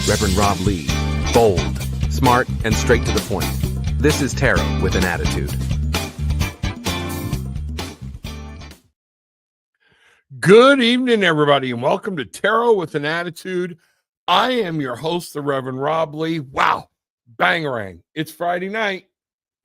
Reverend Rob Lee. Bold, smart, and straight to the point. This is Tarot with an Attitude. Good evening, everybody, and welcome to Tarot with an Attitude. I am your host, the Reverend Rob Lee. Wow, bangarang. It's Friday night.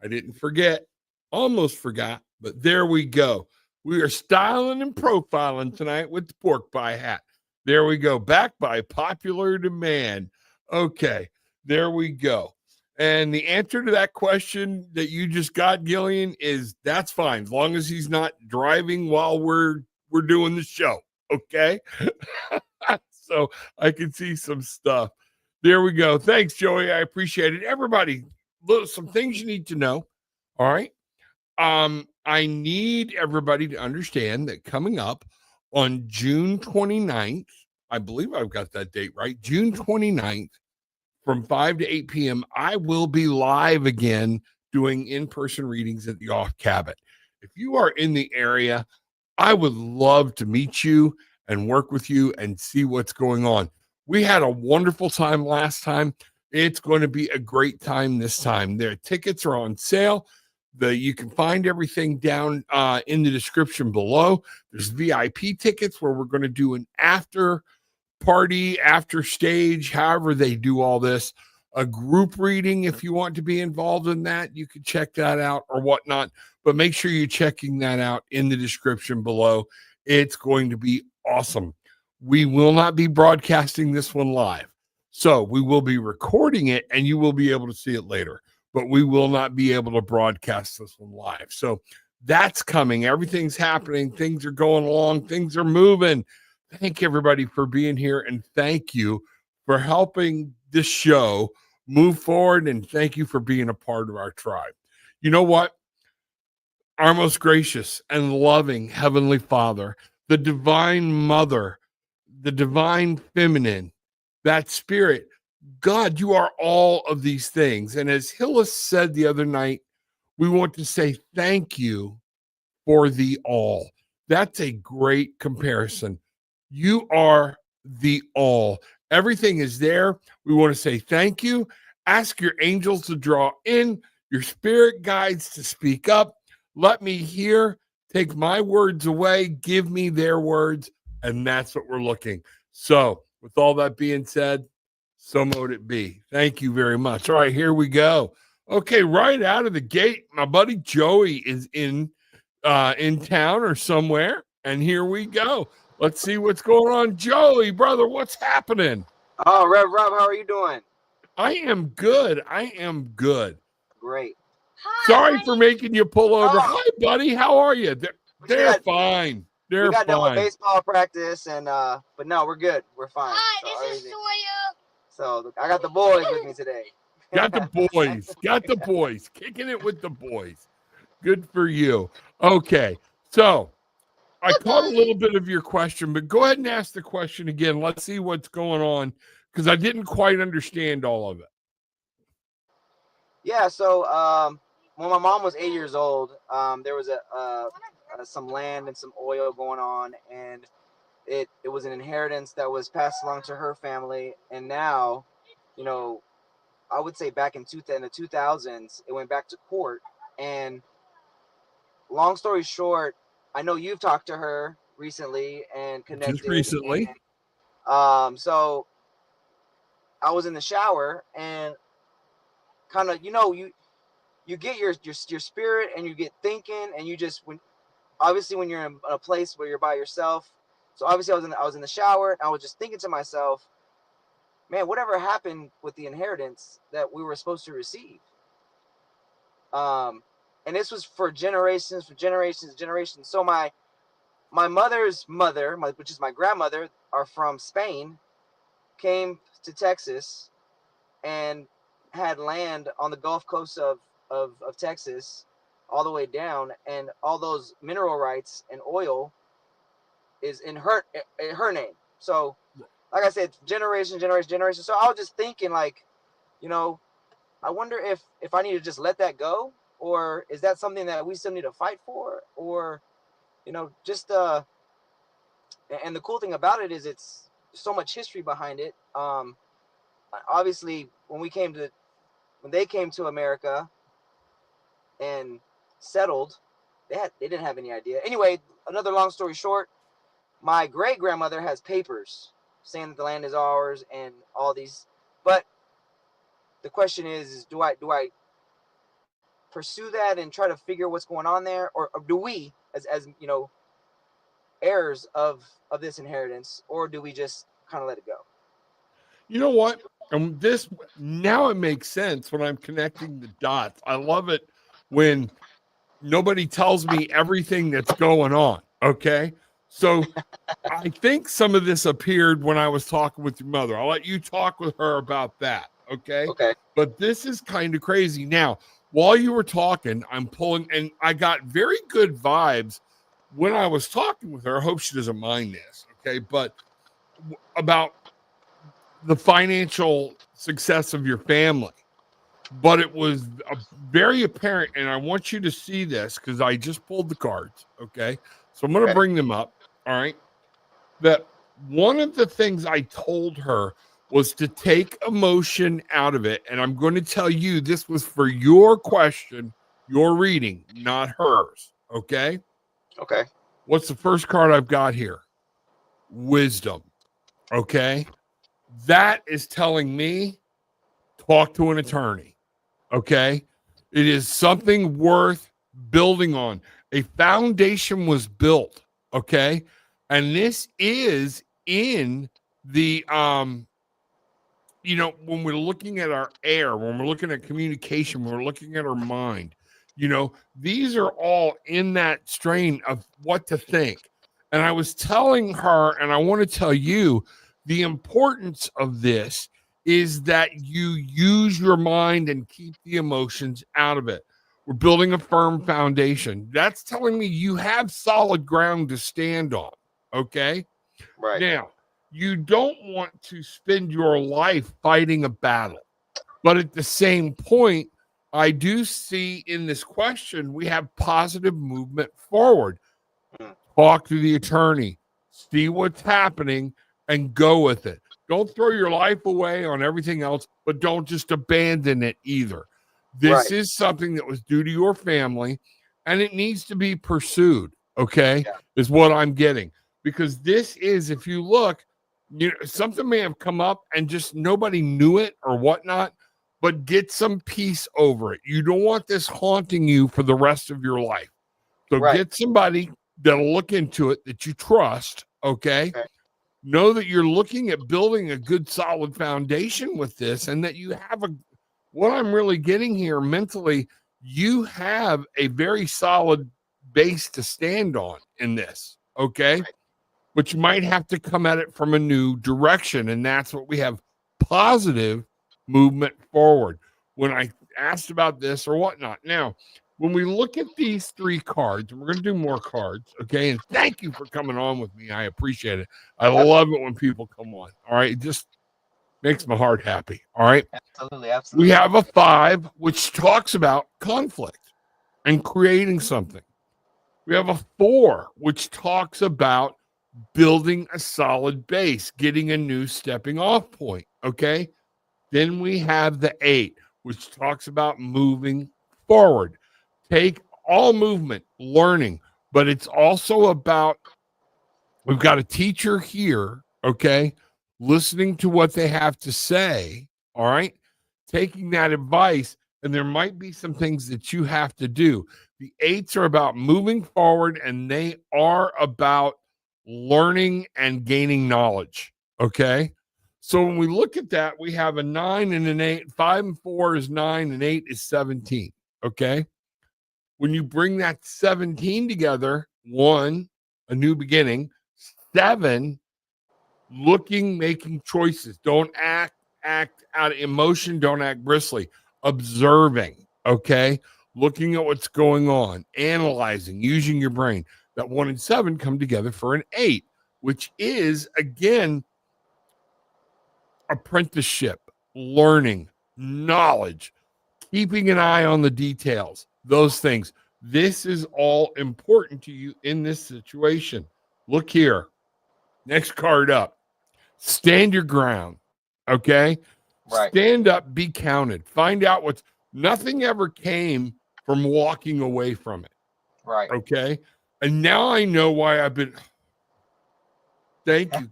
I didn't forget, almost forgot, but there we go. We are styling and profiling tonight with the pork pie hat. There we go, back by popular demand. Okay, there we go. And the answer to that question that you just got, Gillian, is that's fine, as long as he's not driving while we're doing the show, okay? So I can see some stuff. There we go. Thanks, Joey. I appreciate it. Everybody, look, some things you need to know. All right. I need everybody to understand that coming up on June 29th, I believe I've got that date right, June 29th, from 5 to 8 p.m., I will be live again doing in-person readings at the Off Cabot. If you are in the area, I would love to meet you and work with you and see what's going on. We had a wonderful time last time. It's going to be a great time this time. Their tickets are on sale. You can find everything down in the description below. There's VIP tickets where we're going to do an after party, after stage, however they do all this. A group reading, if you want to be involved in that, you can check that out or whatnot. But make sure you're checking that out in the description below. It's going to be awesome. We will not be broadcasting this one live. So we will be recording it and you will be able to see it later. But we will not be able to broadcast this one live. So that's coming. Everything's happening. Things are going along. Things are moving. Thank everybody for being here. And thank you for helping this show move forward. And thank you for being a part of our tribe. You know what? Our most gracious and loving Heavenly Father, the Divine Mother, the Divine Feminine, that Spirit, God, you are all of these things. And as Hillis said the other night, we want to say thank you for the all. That's a great comparison. You are the all. Everything is there. We want to say thank you. Ask your angels to draw in, your spirit guides to speak up. Let me hear, take my words away, give me their words, and that's what we're looking. So with all that being said, so mote it be. Thank you very much. All right, here we go. Okay, right out of the gate, my buddy Joey is in town or somewhere, and here we go. Let's see what's going on. Joey, brother, what's happening? Oh, Rev Rob, how are you doing? I am good. Great. Hi, Sorry buddy. for making you pull over. Oh. Hi, buddy. How are you? They're fine. They're we got done with fine. baseball practice, and but no, we're good. We're fine. Hi, So this is everything- Soya. So I got the boys with me today. Got the boys. Got the boys. Kicking it with the boys. Good for you. Okay. So I caught a little bit of your question, but go ahead and ask the question again. Let's see what's going on, because I didn't quite understand all of it. Yeah. So when my mom was 8 years old, there was some land and some oil going on, and it was an inheritance that was passed along to her family, and now, you know, I would say back in the 2000s, it went back to court. And long story short, I know you've talked to her recently and connected. Just recently. And, so I was in the shower and kind of, you get your spirit and you get thinking, and you just, obviously when you're in a place where you're by yourself. So obviously I was in the shower and I was just thinking to myself, man, whatever happened with the inheritance that we were supposed to receive? And this was for generations. So my mother's mother, which is my grandmother, are from Spain, came to Texas and had land on the Gulf Coast of Texas all the way down, and all those mineral rights and oil is in her name. So like I said, generation. So I was just thinking, like, I wonder if I need to just let that go, or is that something that we still need to fight for, or just and the cool thing about it is it's so much history behind it. obviously when they came to America and settled, they didn't have any idea. Anyway, another long story short, my great grandmother has papers saying that the land is ours and all these. But the question is do I pursue that and try to figure what's going on there, or do we, as you know, heirs of this inheritance, or do we just kind of let it go? You know what? This now it makes sense when I'm connecting the dots. I love it when nobody tells me everything that's going on. Okay. So I think some of this appeared when I was talking with your mother. I'll let you talk with her about that. Okay. Okay. But this is kind of crazy. Now, while you were talking, I'm pulling, and I got very good vibes when I was talking with her. I hope she doesn't mind this. Okay. But about the financial success of your family. But it was very apparent, and I want you to see this because I just pulled the cards. Okay. So I'm going to bring them up. All right. That one of the things I told her was to take emotion out of it. And I'm going to tell you this was for your question, your reading, not hers. Okay. Okay. What's the first card I've got here? Wisdom. Okay. That is telling me talk to an attorney. Okay. It is something worth building on. A foundation was built. Okay. And this is in the, you know, when we're looking at our air, when we're looking at communication, when we're looking at our mind, you know, these are all in that strain of what to think. And I was telling her, and I want to tell you, the importance of this is that you use your mind and keep the emotions out of it. We're building a firm foundation. That's telling me you have solid ground to stand on. Okay. Right. Now, you don't want to spend your life fighting a battle. But at the same point, I do see in this question, we have positive movement forward. Talk to the attorney, see what's happening, and go with it. Don't throw your life away on everything else, but don't just abandon it either. This is something that was due to your family, and it needs to be pursued, okay, is what I'm getting. Because this is, if you look, you know, something may have come up and just nobody knew it or whatnot, but get some peace over it. You don't want this haunting you for the rest of your life. So get somebody that'll look into it that you trust, okay? Know that you're looking at building a good solid foundation with this, and that you have what I'm really getting here mentally, you have a very solid base to stand on in this, okay? But you might have to come at it from a new direction, and that's what we have, positive movement forward. When I asked about this or whatnot. Now, when we look at these three cards, and we're going to do more cards, okay? And thank you for coming on with me. I appreciate it. I love it when people come on. All right. It just makes my heart happy. All right. Absolutely. Absolutely. We have a 5, which talks about conflict and creating something. We have a 4, which talks about building a solid base, getting a new stepping off point. Okay. Then we have the 8, which talks about moving forward. Take all movement, learning, but it's also about, we've got a teacher here, okay, listening to what they have to say, all right, taking that advice, and there might be some things that you have to do. The 8s are about moving forward, and they are about learning and gaining knowledge, okay? So when we look at that, we have a 9 and an 8. 5 and 4 is 9, and 8 is 17, okay? When you bring that 17 together, 1, a new beginning, 7, looking, making choices. Don't act out of emotion. Don't act bristly. Observing, okay? Looking at what's going on, analyzing, using your brain. That 1 and 7 come together for an 8, which is, again, apprenticeship, learning, knowledge, keeping an eye on the details, those things. This is all important to you in this situation. Look here. Next card up. Stand your ground. Okay. Right. Stand up, be counted. Find out nothing ever came from walking away from it. Right. Okay. And now I know why thank you.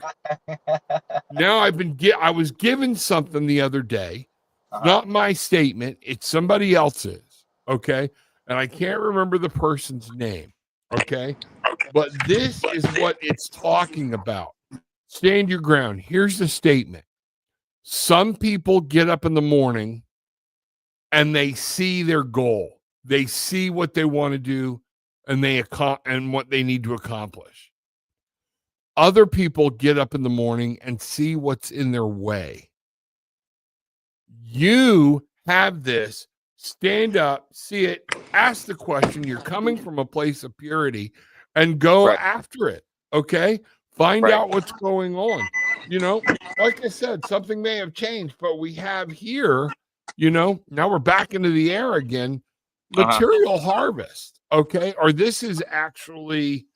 Now I was given something the other day. It's not my statement, it's somebody else's. Okay. And I can't remember the person's name. Okay. But this is what it's talking about. Stand your ground. Here's the statement. Some people get up in the morning and they see their goal. They see what they want to do and what they need to accomplish. Other people get up in the morning and see what's in their way. You have this. Stand up, see it, ask the question. You're coming from a place of purity and go after it. Okay? Find out what's going on. Like I said, something may have changed, but we have here, now we're back into the air again. Material harvest. Okay? Or this is actually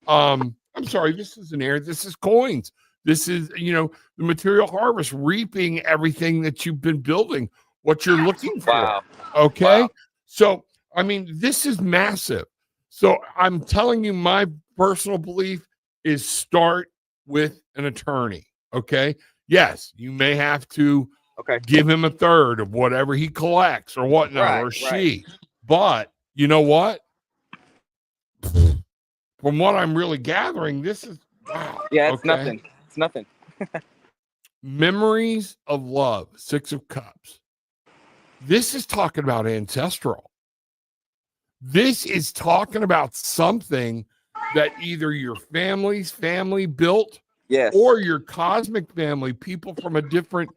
I'm sorry, this is an air, this is coins. This is, the material harvest, reaping everything that you've been building, what you're looking for. Wow. Okay. Wow. So, I mean, this is massive. So I'm telling you, my personal belief is start with an attorney. Okay. Yes, you may have to give him a third of whatever he collects or whatnot, or she. But you know what? From what I'm really gathering, this is wow. Yeah, it's nothing. It's nothing. Memories of love, 6 of Cups. This is talking about ancestral. This is talking about something that either your family's family built, or your cosmic family, people from a different,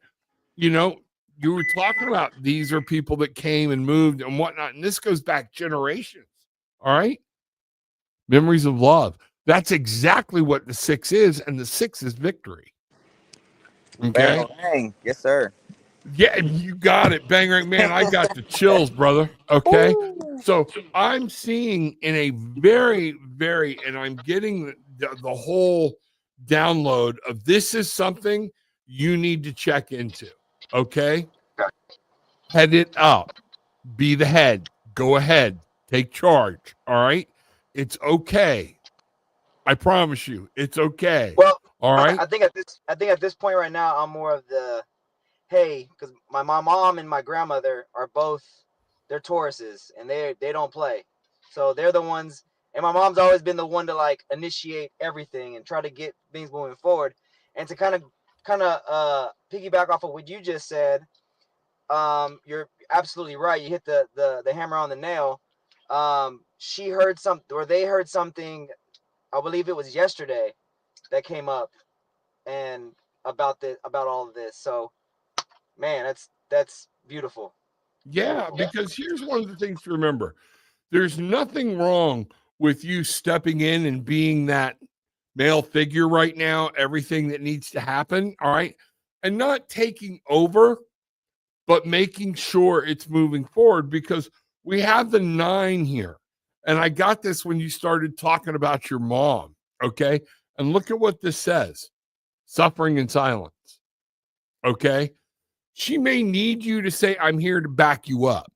you were talking about these are people that came and moved and whatnot. And this goes back generations. All right. Memories of love. That's exactly what the 6 is. And the 6 is victory. Okay. Bang. Yes, sir. Yeah, you got it. Bang, right, man. I got the chills, brother. Okay. Ooh. So I'm seeing in a very, very, and I'm getting the whole download of this is something you need to check into. Okay. Head it up. Be the head. Go ahead. Take charge. All right. It's okay. I promise you, it's okay. Well, all right. I think at this point right now, I'm more of the hey, because my mom and my grandmother are both, they're Tauruses and they don't play. So they're the ones, and my mom's always been the one to like initiate everything and try to get things moving forward. And to kind of piggyback off of what you just said, you're absolutely right. You hit the hammer on the nail. She heard something, or they heard something, I believe it was yesterday, that came up and about all of this. So man, that's beautiful. Yeah, because here's one of the things to remember. There's nothing wrong with you stepping in and being that male figure right now, everything that needs to happen, all right? And not taking over, but making sure it's moving forward, because we have the 9 here. And I got this when you started talking about your mom, okay? And look at what this says. Suffering in silence, okay? She may need you to say, I'm here to back you up.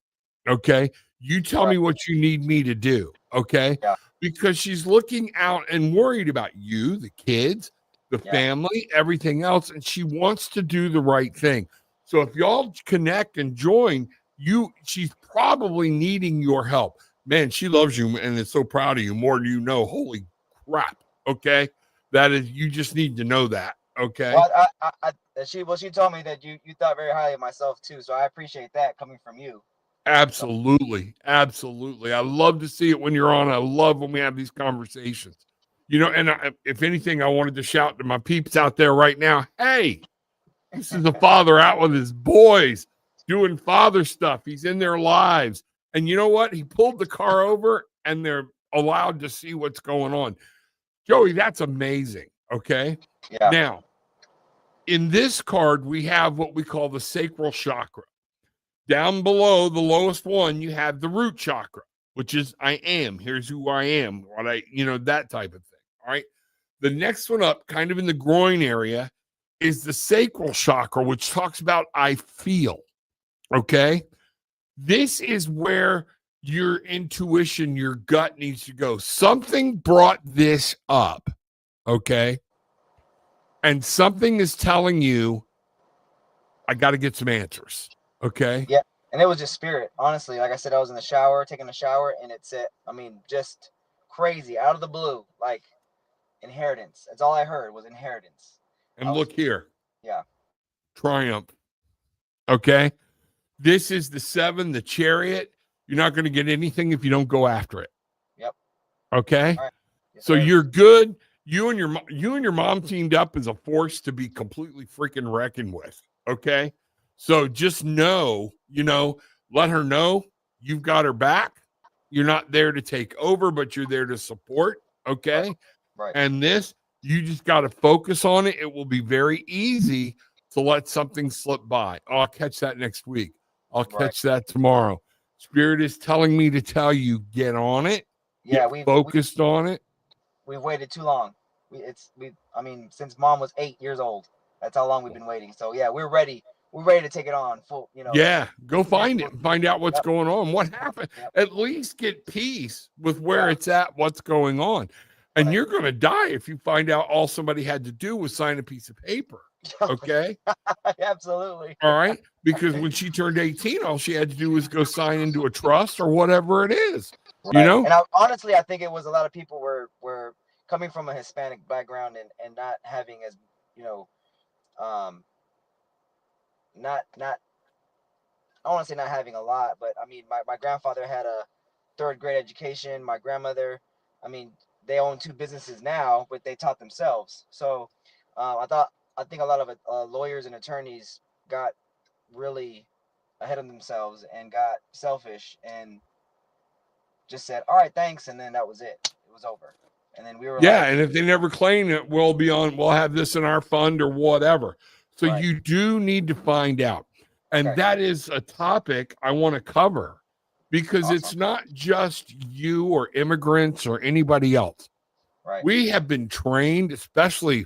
Okay. You tell me what you need me to do. Okay. Yeah. Because she's looking out and worried about you, the kids, the family, everything else. And she wants to do the right thing. So if y'all connect and join, she's probably needing your help. Man, she loves you and is so proud of you more than you know. Holy crap. Okay. That is, you just need to know that. Okay. Well, she told me that you thought very highly of myself too, so I appreciate that coming from you. Absolutely, absolutely. I love to see it when you're on. I love when we have these conversations. And if anything, I wanted to shout to my peeps out there right now. Hey, this is a father out with his boys doing father stuff. He's in their lives, and you know what? He pulled the car over, and they're allowed to see what's going on. Joey, that's amazing. Okay, yeah. Now, in this card, we have what we call the sacral chakra. Down below the lowest one, you have the root chakra, which is I am. Here's who I am. That type of thing. All right. The next one up, kind of in the groin area, is the sacral chakra, which talks about I feel. Okay. This is where your intuition, your gut needs to go. Something brought this up. Okay. And something is telling you, I got to get some answers. Okay. Yeah. And it was just spirit. Honestly, like I said, I was in the shower, taking a shower, and it said, I mean, just crazy, out of the blue, like inheritance. That's all I heard was inheritance. And look here. Yeah. Triumph. Okay. This is the 7, the Chariot. You're not going to get anything if you don't go after it. Yep. Okay. All right. Yes, so sir. you're good. You and your mom teamed up as a force to be completely freaking reckoned with. Okay. So just know, let her know you've got her back. You're not there to take over, but you're there to support. Okay. Right. And this, you just got to focus on it. It will be very easy to let something slip by. Oh, I'll catch that next week. I'll catch that tomorrow. Spirit is telling me to tell you, get on it. Yeah, we focused on it. We've waited too long. I mean, since mom was 8 years old, that's how long we've been waiting. So yeah, we're ready. We're ready to take it on full. Yeah, go find it and find out what's going on. What happened? At least get peace with where it's at, what's going on. And you're going to die if you find out all somebody had to do was sign a piece of paper. Okay. Absolutely. All right. Because when she turned 18, all she had to do was go sign into a trust or whatever it is. Right. And honestly, I think it was a lot of people were coming from a Hispanic background and not having as, not I want to say not having a lot, but I mean, my grandfather had a 3rd grade education. My grandmother, I mean, they own 2 businesses now, but they taught themselves. So I think a lot of lawyers and attorneys got really ahead of themselves and got selfish and just said, all right, thanks. And then that was it. It was over. And then we were and if they never claim it, we'll have this in our fund or whatever. So you do need to find out. And that is a topic I want to cover because it's not just you or immigrants or anybody else. Right. We have been trained, especially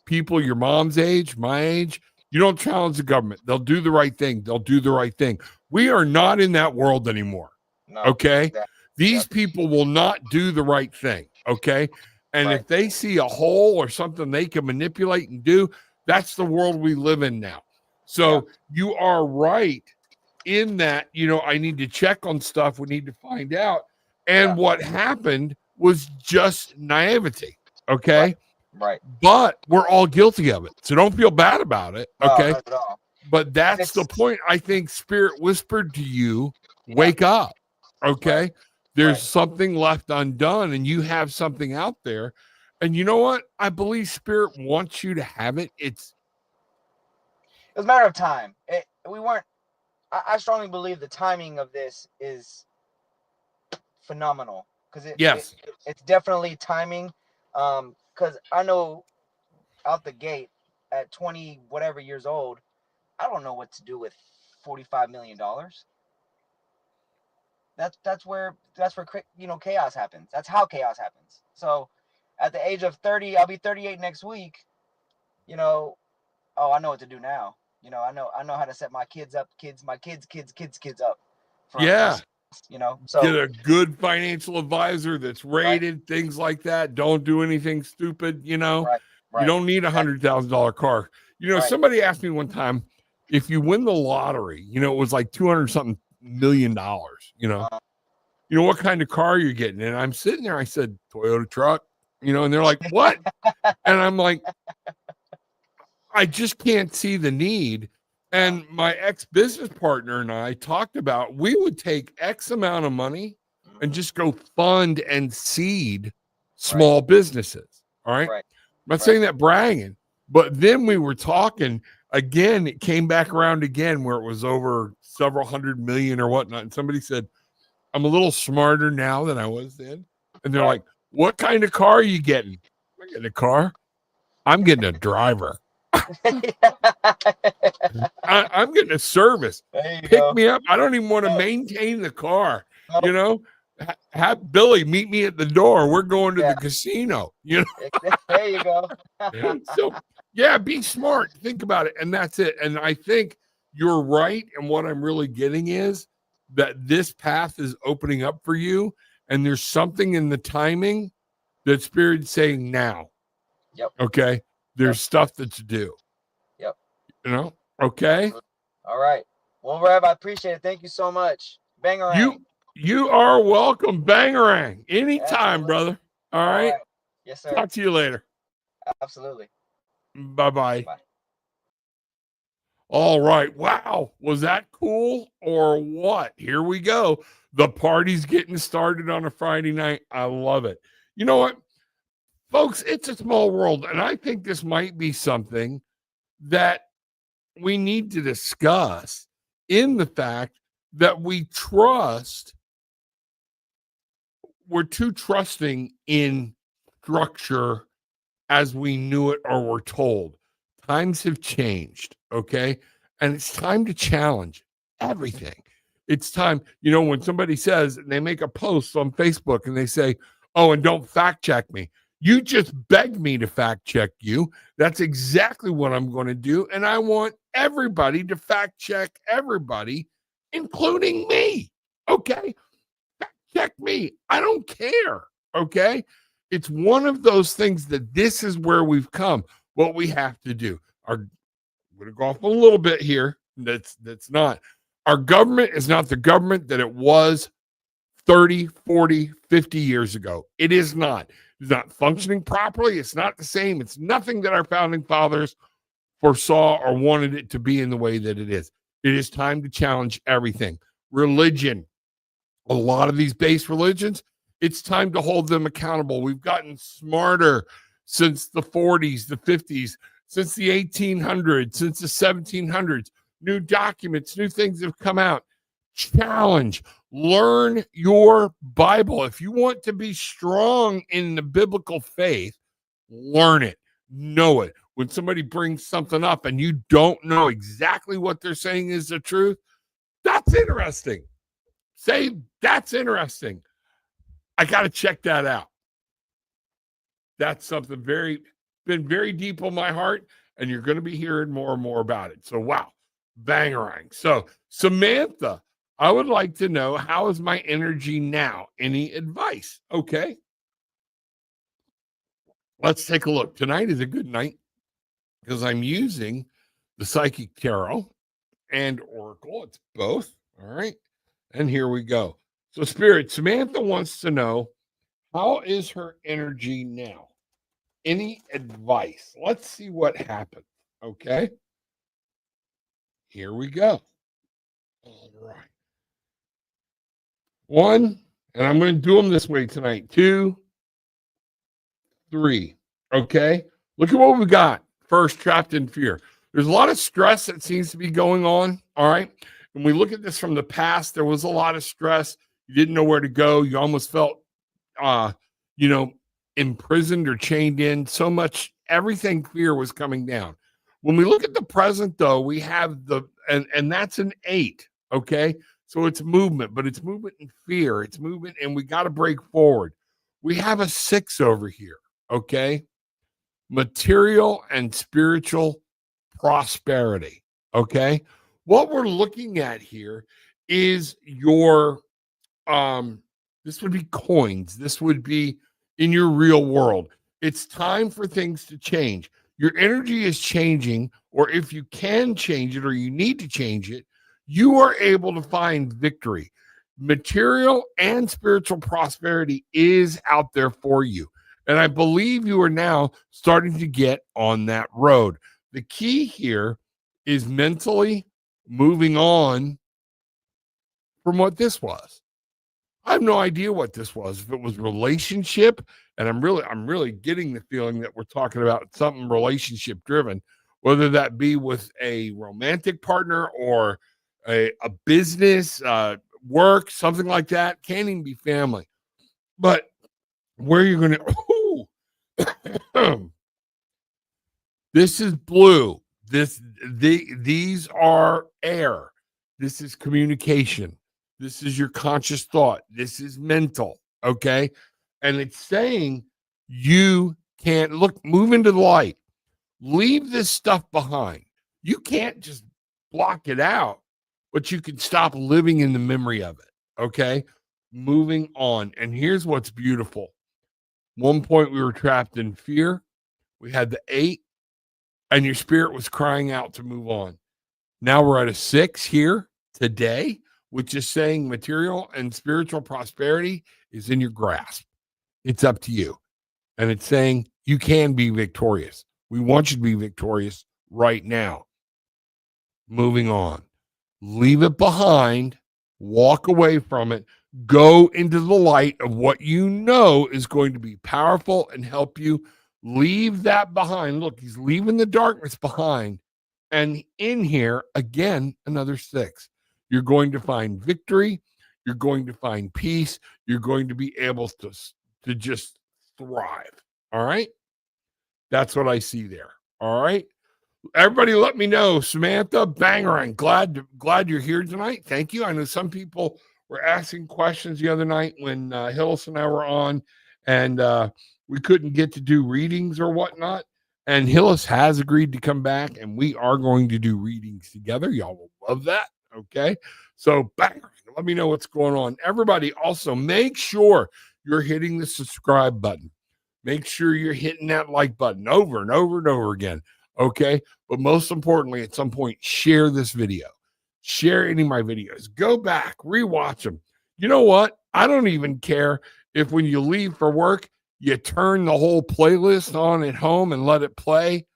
people your mom's age, my age. You don't challenge the government. They'll do the right thing. They'll do the right thing. We are not in that world anymore. No, okay. Exactly. These people will not do the right thing. Okay. And if they see a hole or something they can manipulate and do, that's the world we live in now. So you are right in that, I need to check on stuff. We need to find out. And what happened was just naivety. Okay. Right. But we're all guilty of it. So don't feel bad about it. Okay. No, not at all. But that's the point. I think Spirit whispered to you, wake up. Okay. Right. There's something left undone and you have something out there. And you know what? I believe Spirit wants you to have it. It was a matter of time. I strongly believe the timing of this is phenomenal because it's definitely timing. Because I know out the gate at 20 whatever years old, I don't know what to do with $45 million. That's where chaos happens. That's how chaos happens. So at the age of 30, I'll be 38 next week. I know what to do now. I know how to set my kids up, my kids up. So get a good financial advisor that's rated, things like that. Don't do anything stupid. You don't need $100,000 car. Somebody asked me one time, if you win the lottery, it was like $200-something million, what kind of car you're getting. And I'm sitting there, I said, Toyota truck, and they're like, what? And I'm like, I just can't see the need. And my ex-business partner and I talked about, we would take X amount of money and just go fund and seed small businesses. All right. I'm not saying that bragging, but then we were talking again, it came back around again where it was over several $100 million or whatnot. And somebody said, I'm a little smarter now than I was then. And they're like, what kind of car are you getting? I'm getting a car. I'm getting a driver. I'm getting a service. Pick me up. I don't even want to maintain the car. Have Billy meet me at the door. We're going to the casino. There you go. So Yeah, be smart. Think about it. And that's it. And I think you're right. And what I'm really getting is that this path is opening up for you. And there's something in the timing that Spirit's saying now. Yep. Okay. There's stuff that's due. Yep. You know? Okay. All right. Well, Rev, I appreciate it. Thank you so much. Bangarang. You are welcome. Bangarang. Anytime, Absolutely. brother. All right. Yes, sir. Talk to you later. Absolutely. Bye-bye. Bye. All right. Wow. Was that cool or what? Here we go. The party's getting started on a Friday night. I love it. You know what, folks? It's a small world. And I think this might be something that we need to discuss in the fact that we're too trusting in structure as we knew it or were told. Times have changed, okay? And it's time to challenge everything. It's time, when somebody says, they make a post on Facebook and they say, oh, and don't fact check me. You just begged me to fact check you. That's exactly what I'm going to do. And I want everybody to fact check everybody, including me, okay? Fact check me. I don't care, okay? It's one of those things that this is where we've come. What we have to do. I'm going to go off a little bit here. That's not. Our government is not the government that it was 30, 40, 50 years ago. It is not. It's not functioning properly. It's not the same. It's nothing that our founding fathers foresaw or wanted it to be in the way that it is. It is time to challenge everything. Religion. A lot of these base religions, it's time to hold them accountable. We've gotten smarter since the 40s, the 50s, since the 1800s, since the 1700s. New documents, new things have come out. Challenge. Learn your Bible. If you want to be strong in the biblical faith, learn it. Know it. When somebody brings something up and you don't know exactly what they're saying is the truth, that's interesting. Say, that's interesting. I got to check that out. That's something been very deep on my heart, and you're going to be hearing more and more about it. So, wow, bangarang. So, Samantha, I would like to know, how is my energy now? Any advice? Okay. Let's take a look. Tonight is a good night because I'm using the Psychic Tarot and Oracle. It's both. All right. And here we go. So, Spirit, Samantha wants to know, how is her energy now? Any advice? Let's see what happens. Okay. Here we go. All right. 1, and I'm going to do them this way tonight. 2, 3. Okay. Look at what we got. First, trapped in fear. There's a lot of stress that seems to be going on. All right. When we look at this from the past, there was a lot of stress. You didn't know where to go. You almost felt, imprisoned or chained in. So much, everything fear was coming down. When we look at the present, though, we have and that's an 8. Okay. So it's movement, but it's movement and fear. It's movement, and we got to break forward. We have a 6 over here. Okay. Material and spiritual prosperity. Okay. What we're looking at here is your, this would be coins. This would be in your real world. It's time for things to change. Your energy is changing, or if you can change it or you need to change it, you are able to find victory. Material and spiritual prosperity is out there for you. And I believe you are now starting to get on that road. The key here is mentally moving on from what this was. I have no idea what this was. If it was relationship, and I'm really getting the feeling that we're talking about something relationship driven, whether that be with a romantic partner or a business, work, something like that. Can't even be family. But where you're going to, this is blue. These are air. This is communication. This is your conscious thought. This is mental. Okay. And it's saying you can't move into the light. Leave this stuff behind. You can't just block it out, but you can stop living in the memory of it. Okay. Moving on. And here's what's beautiful. One point we were trapped in fear. We had the 8, and your spirit was crying out to move on. Now we're at a 6 here today, which is saying material and spiritual prosperity is in your grasp. It's up to you. And it's saying you can be victorious. We want you to be victorious right now. Moving on. Leave it behind. Walk away from it. Go into the light of what you know is going to be powerful and help you. Leave that behind. Look, he's leaving the darkness behind. And in here, again, another 6. You're going to find victory. You're going to find peace. You're going to be able to just thrive. All right? That's what I see there. All right? Everybody let me know. Samantha, Bangerang, glad you're here tonight. Thank you. I know some people were asking questions the other night when Hillis and I were on, and we couldn't get to do readings or whatnot. And Hillis has agreed to come back, and we are going to do readings together. Y'all will love that. Okay. So Bangerang, let me know what's going on. Everybody also make sure you're hitting the subscribe button. Make sure you're hitting that like button over and over and over again. Okay. But most importantly, at some point, share this video. Share any of my videos. Go back, rewatch them. You know what? I don't even care if when you leave for work, you turn the whole playlist on at home and let it play.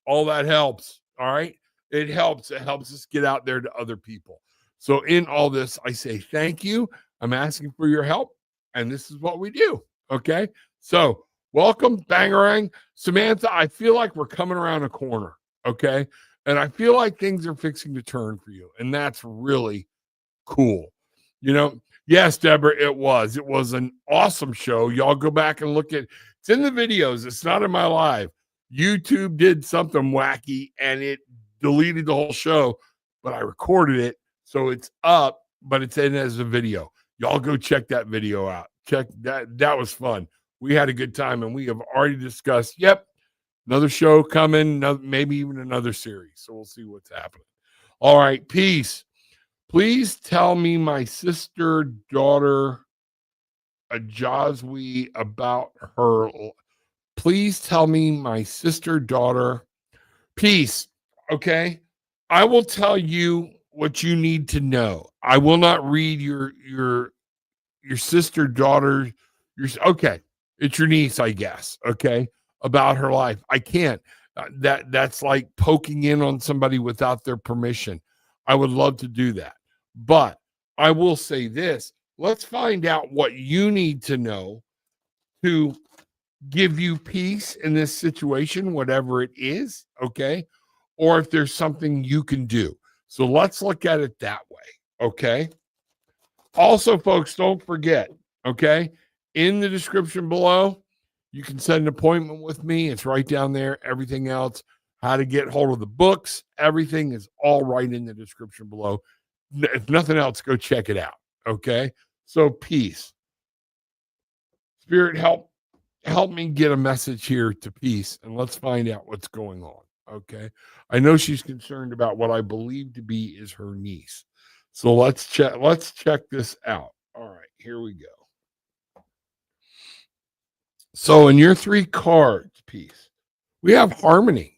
All that helps. All right. It helps. It helps us get out there to other people. So in all this, I say thank you. I'm asking for your help. And this is what we do. Okay. So welcome, Bangerang. Samantha, I feel like we're coming around a corner. Okay. And I feel like things are fixing to turn for you. And that's really cool. You know, yes, Deborah, it was an awesome show. Y'all go back and look at it's in the videos. It's not in my live. YouTube did something wacky and it deleted the whole show, but I recorded it. So it's up, but it's in as a video. Y'all go check that video out. Check that. That was fun. We had a good time, and we have already discussed, another show coming, maybe even another series. So we'll see what's happening. All right, peace. Please tell me my sister, daughter, Ajazwi, about her. Please tell me my sister, daughter. Peace. Okay. I will tell you what you need to know. I will not read your sister, daughter. Okay. It's your niece, I guess. Okay. About her life. I can't. That's like poking in on somebody without their permission. I would love to do that. But I will say this. Let's find out what you need to know to give you peace in this situation, whatever it is, okay? Or if there's something you can do. So let's look at it that way, okay? Also, folks, don't forget, okay? In the description below, you can set an appointment with me. It's right down there. Everything else, how to get hold of the books, everything is all right in the description below. If nothing else, go check it out, okay? So peace. Spirit, help me get a message here to peace, and let's find out what's going on, okay? I know she's concerned about what I believe to be is her niece. So let's check this out. All right, here we go. So in your 3 cards, peace, we have harmony.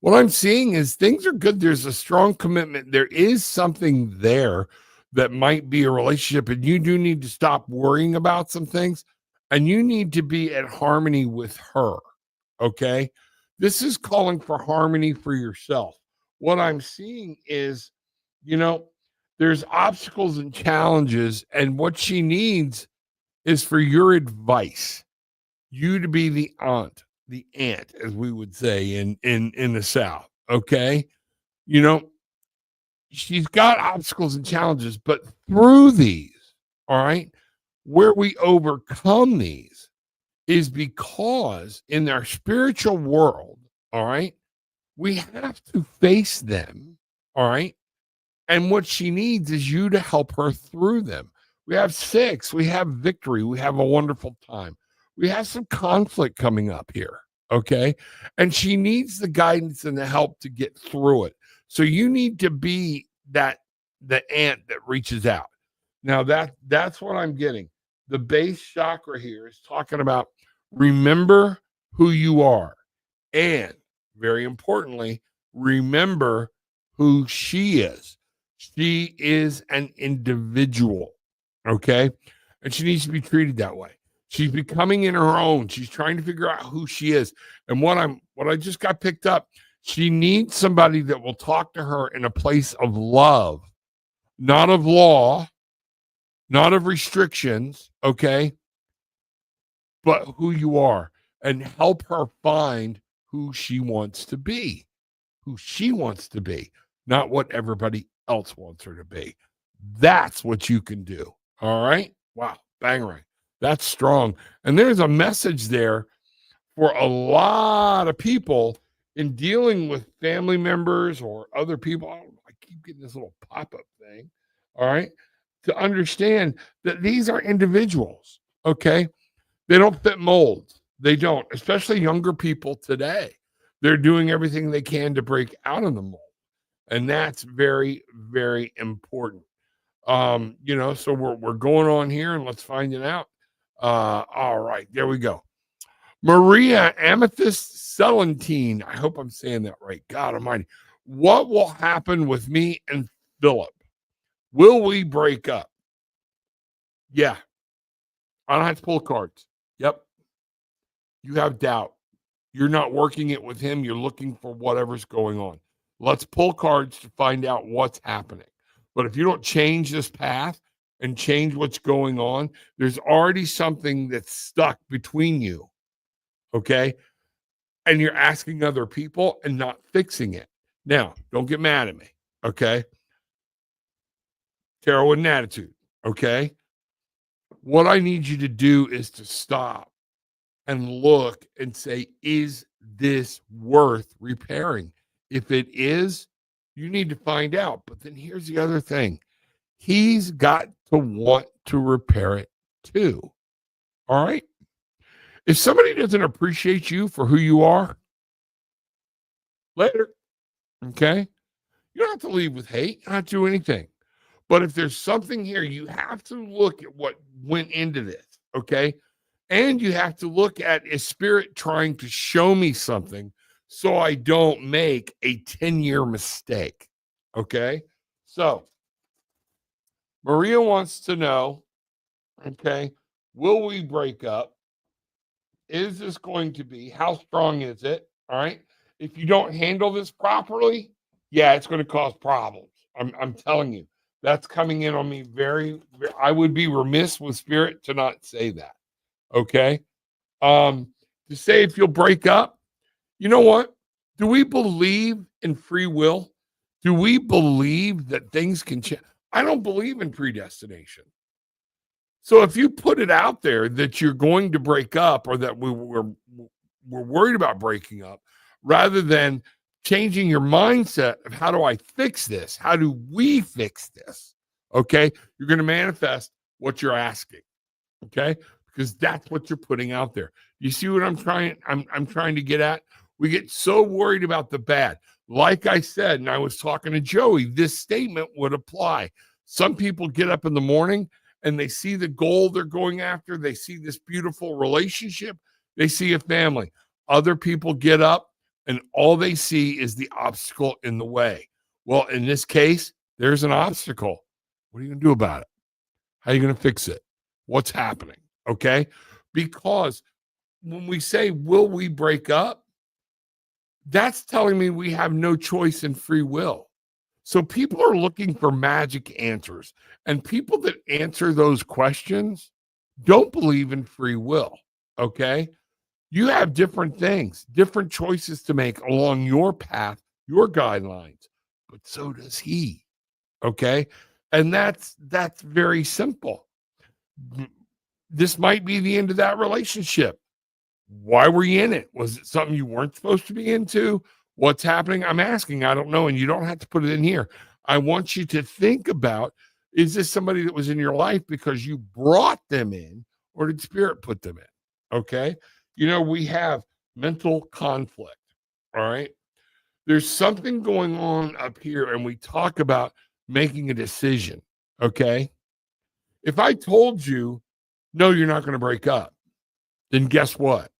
What I'm seeing is things are good. There's a strong commitment. There is something there that might be a relationship, and you do need to stop worrying about some things, and you need to be at harmony with her, okay? This is calling for harmony for yourself. What I'm seeing is, there's obstacles and challenges, and what she needs is for your advice. You to be the aunt, as we would say in the South, okay? She's got obstacles and challenges, but through these, all right, where we overcome these is because in our spiritual world, all right, we have to face them, all right? And what she needs is you to help her through them. We have 6, we have victory, we have a wonderful time. We have some conflict coming up here, Okay. And she needs the guidance and the help to get through it. So you need to be the ant that reaches out. Now that's what I'm getting. The base chakra here is talking about remember who you are. And very importantly, remember who she is. She is an individual. Okay. And she needs to be treated that way. She's becoming in her own. She's trying to figure out who she is. And what I just got picked up, she needs somebody that will talk to her in a place of love, not of law, not of restrictions, okay? But who you are, and help her find who she wants to be, not what everybody else wants her to be. That's what you can do. All right. Wow. Bang right. That's strong. And there's a message there for a lot of people in dealing with family members or other people. I keep getting this little pop-up thing. All right. To understand that these are individuals. Okay. They don't fit molds. They don't, especially younger people today. They're doing everything they can to break out of the mold. And that's very, very important. So we're going on here and let's find it out. All right, there we go. Maria Amethyst Celentine. I hope I'm saying that right. God Almighty. What will happen with me and Philip? Will we break up? Yeah. I don't have to pull cards. Yep. You have doubt. You're not working it with him. You're looking for whatever's going on. Let's pull cards to find out what's happening. But if you don't change this path and change what's going on, there's already something that's stuck between you. Okay. And you're asking other people and not fixing it. Now, don't get mad at me. Okay. Tarot with an attitude. Okay. What I need you to do is to stop and look and say, is this worth repairing? If it is, you need to find out. But then here's the other thing. He's got to want to repair it too. All right. If somebody doesn't appreciate you for who you are, later. Okay. You don't have to leave with hate. You don't have to do anything. But if there's something here, you have to look at what went into this. Okay. And you have to look at, is spirit trying to show me something so I don't make a 10-year mistake? Okay. So Maria wants to know, okay, will we break up? Is this going to be, how strong is it? All right. If you don't handle this properly, yeah, it's going to cause problems. I'm telling you, that's coming in on me I would be remiss with spirit to not say that. Okay. To say if you'll break up, you know what? Do we believe in free will? Do we believe that things can change? I don't believe in predestination. So if you put it out there that you're going to break up or that we're worried about breaking up, rather than changing your mindset of how do I fix this? How do we fix this? Okay. You're going to manifest what you're asking. Okay. Because that's what you're putting out there. You see what I'm trying to get at? We get so worried about the bad. Like I said, and I was talking to Joey, this statement would apply. Some people get up in the morning and they see the goal they're going after. They see this beautiful relationship. They see a family. Other people get up and all they see is the obstacle in the way. Well, in this case, there's an obstacle. What are you going to do about it? How are you going to fix it? What's happening? Okay. Because when we say, will we break up? That's telling me we have no choice in free will. So people are looking for magic answers, and people that answer those questions don't believe in free will. Okay. You have different things, different choices to make along your path, your guidelines, but so does he. Okay. And that's very simple. This might be the end of that relationship. Why were you in it? Was it something you weren't supposed to be into? What's happening? I'm asking. I don't know. And you don't have to put it in here. I want you to think about, is this somebody that was in your life because you brought them in, or did spirit put them in? Okay. We have mental conflict. All right. There's something going on up here, and we talk about making a decision. Okay. If I told you, no, you're not going to break up, then guess what?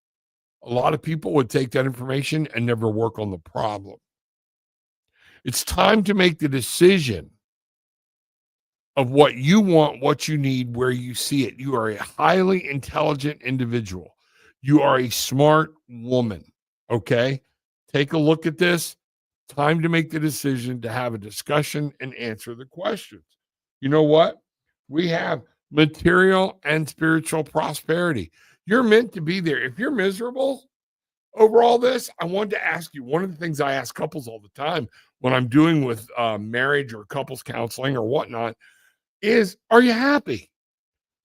A lot of people would take that information and never work on the problem. It's time to make the decision of what you want, what you need, where you see it. You are a highly intelligent individual. You are a smart woman. Okay. Take a look at this. Time to make the decision to have a discussion and answer the questions. You know what? We have material and spiritual prosperity. You're meant to be there. If you're miserable over all this, I wanted to ask you one of the things I ask couples all the time when I'm doing with marriage or couples counseling or whatnot is, are you happy?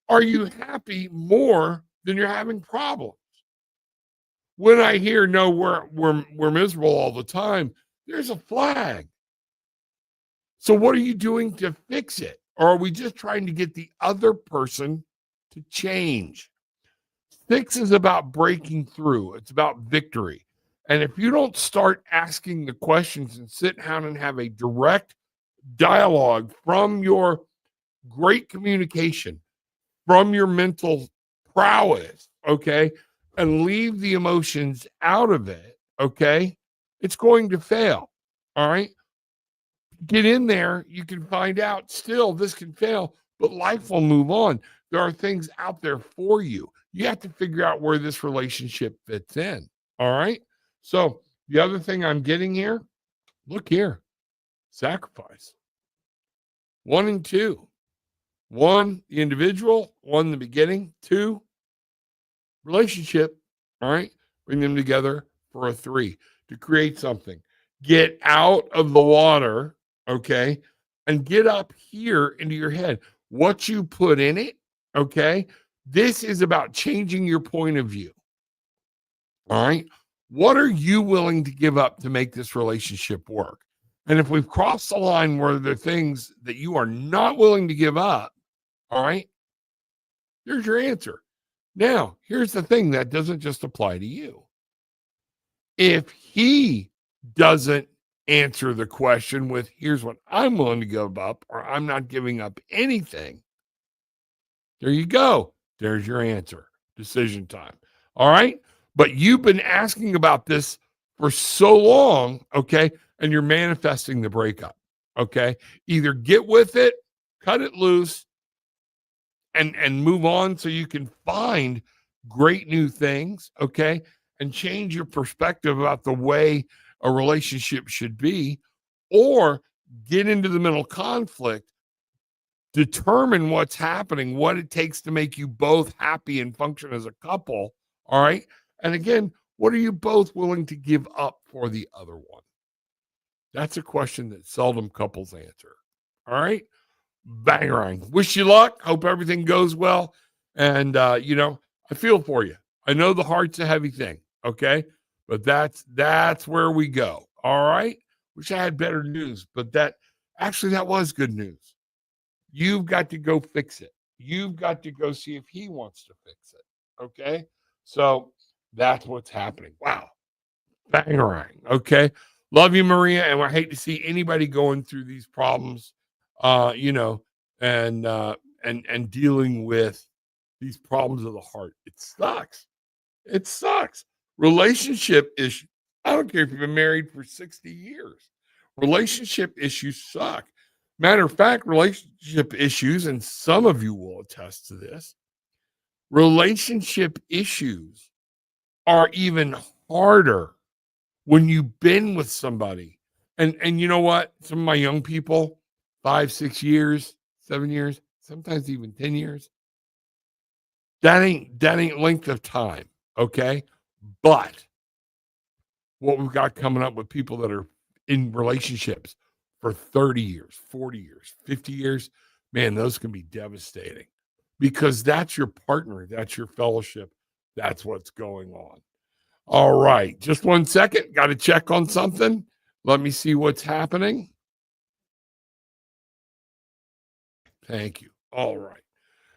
Are you happy more than you're having problems? When I hear no, we're miserable all the time, there's a flag. So what are you doing to fix it? Or are we just trying to get the other person to change? Fix is about breaking through. It's about victory. And if you don't start asking the questions and sit down and have a direct dialogue from your great communication, from your mental prowess, okay, and leave the emotions out of it, okay, it's going to fail. All right. Get in there. You can find out still this can fail, but life will move on. There are things out there for you. You have to figure out where this relationship fits in. All right. So the other thing I'm getting here, look here, sacrifice. 1 and 2. 1, the individual, 1, the beginning, 2, relationship. All right. Bring them together for a 3 to create something. Get out of the water. Okay. And get up here into your head. What you put in it. Okay. This is about changing your point of view. All right. What are you willing to give up to make this relationship work? And if we've crossed the line where there are things that you are not willing to give up, all right, here's your answer. Now, here's the thing that doesn't just apply to you. If he doesn't answer the question with, here's what I'm willing to give up, or I'm not giving up anything, there you go. There's your answer. Decision time. All right. But you've been asking about this for so long, okay, and you're manifesting the breakup, okay? Either get with it, cut it loose, and move on so you can find great new things, okay, and change your perspective about the way a relationship should be, or get into the mental conflict, determine what's happening, what it takes to make you both happy and function as a couple, all right? And again, what are you both willing to give up for the other one? That's a question that seldom couples answer. All right. Bangarang. Wish you luck. Hope everything goes well. And, I feel for you. I know the heart's a heavy thing. Okay. But that's where we go. All right. Wish I had better news, but that was good news. You've got to go fix it. You've got to go see if he wants to fix it. Okay. So that's what's happening. Wow. Bangarang. Okay. Love you, Maria. And I hate to see anybody going through these problems, and dealing with these problems of the heart. It sucks. It sucks. Relationship issues. I don't care if you've been married for 60 years. Relationship issues suck. Matter of fact, relationship issues, and some of you will attest to this, relationship issues are even harder when you've been with somebody. And you know what? Some of my young people, 5, 6 years, 7 years, sometimes even 10 years. That ain't length of time. Okay. But what we've got coming up with people that are in relationships for 30 years, 40 years, 50 years, man, those can be devastating because that's your partner. That's your fellowship. That's what's going on. All right. Just 1 second. Got to check on something. Let me see what's happening. Thank you. All right.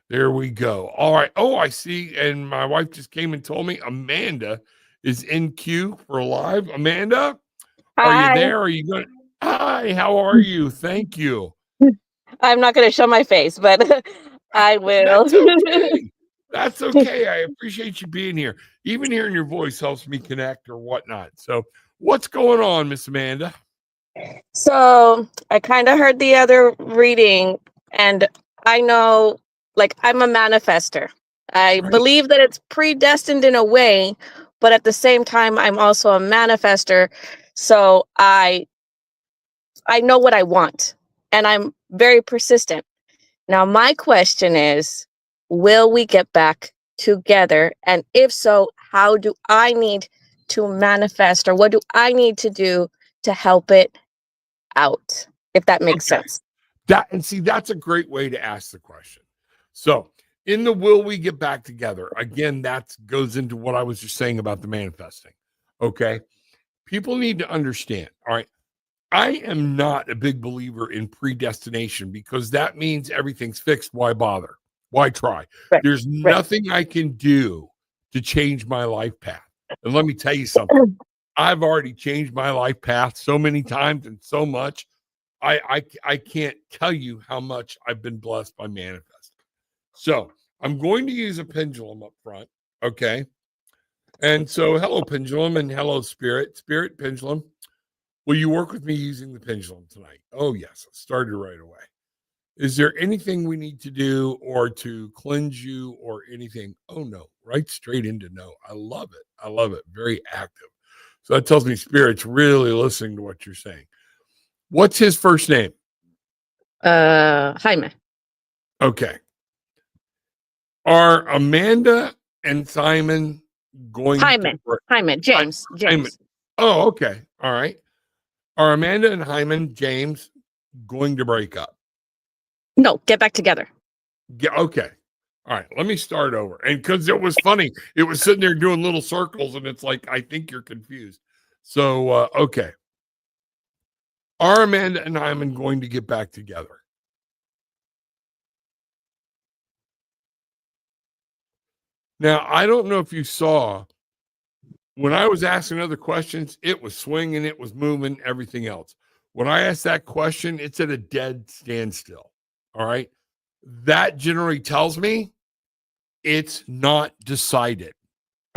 There we go. All right. Oh, I see. And my wife just came and told me Amanda is in queue for live. Amanda, are you Hi. there? Are you going? Hi, how are you? Thank you. I'm not going to show my face, but I will. That's okay. That's okay. I appreciate you being here. Even hearing your voice helps me connect or whatnot. So, what's going on, Miss Amanda? So I kind of heard the other reading, and I know, like, I'm a manifester. I Great. believe that it's predestined in a way, but at the same time, I'm also a manifester. So I know what I want, and I'm very persistent. Now, my question is, will we get back together? And if so, how do I need to manifest, or what do I need to do to help it out? If that makes Okay. sense. That's a great way to ask the question. So, in the will we get back together? Again, that goes into what I was just saying about the manifesting. Okay. People need to understand. All right. I am not a big believer in predestination because that means everything's fixed. Why bother? Why try? Right. There's Right. nothing I can do to change my life path. And let me tell you something. I've already changed my life path so many times and so much. I can't tell you how much I've been blessed by manifesting. So I'm going to use a pendulum up front. Okay. And so hello, pendulum, and hello, spirit, pendulum. Will you work with me using the pendulum tonight? Oh, yes. I started right away. Is there anything we need to do or to cleanse you or anything? Oh, no. Right straight into no. I love it. I love it. Very active. So that tells me spirit's really listening to what you're saying. What's his first name? Jaime. Okay. Are Amanda and Simon going Jaime. to James. Hyman. Oh, okay. All right. Are Amanda and Hyman James going to break up? No, get back together. Yeah, okay. All right. Let me start over. And because it was funny, it was sitting there doing little circles, and it's like, I think you're confused. So, okay. Are Amanda and Hyman going to get back together? Now, I don't know if you saw when I was asking other questions, it was swinging, it was moving, everything else. When I asked that question, it's at a dead standstill. All right. That generally tells me it's not decided.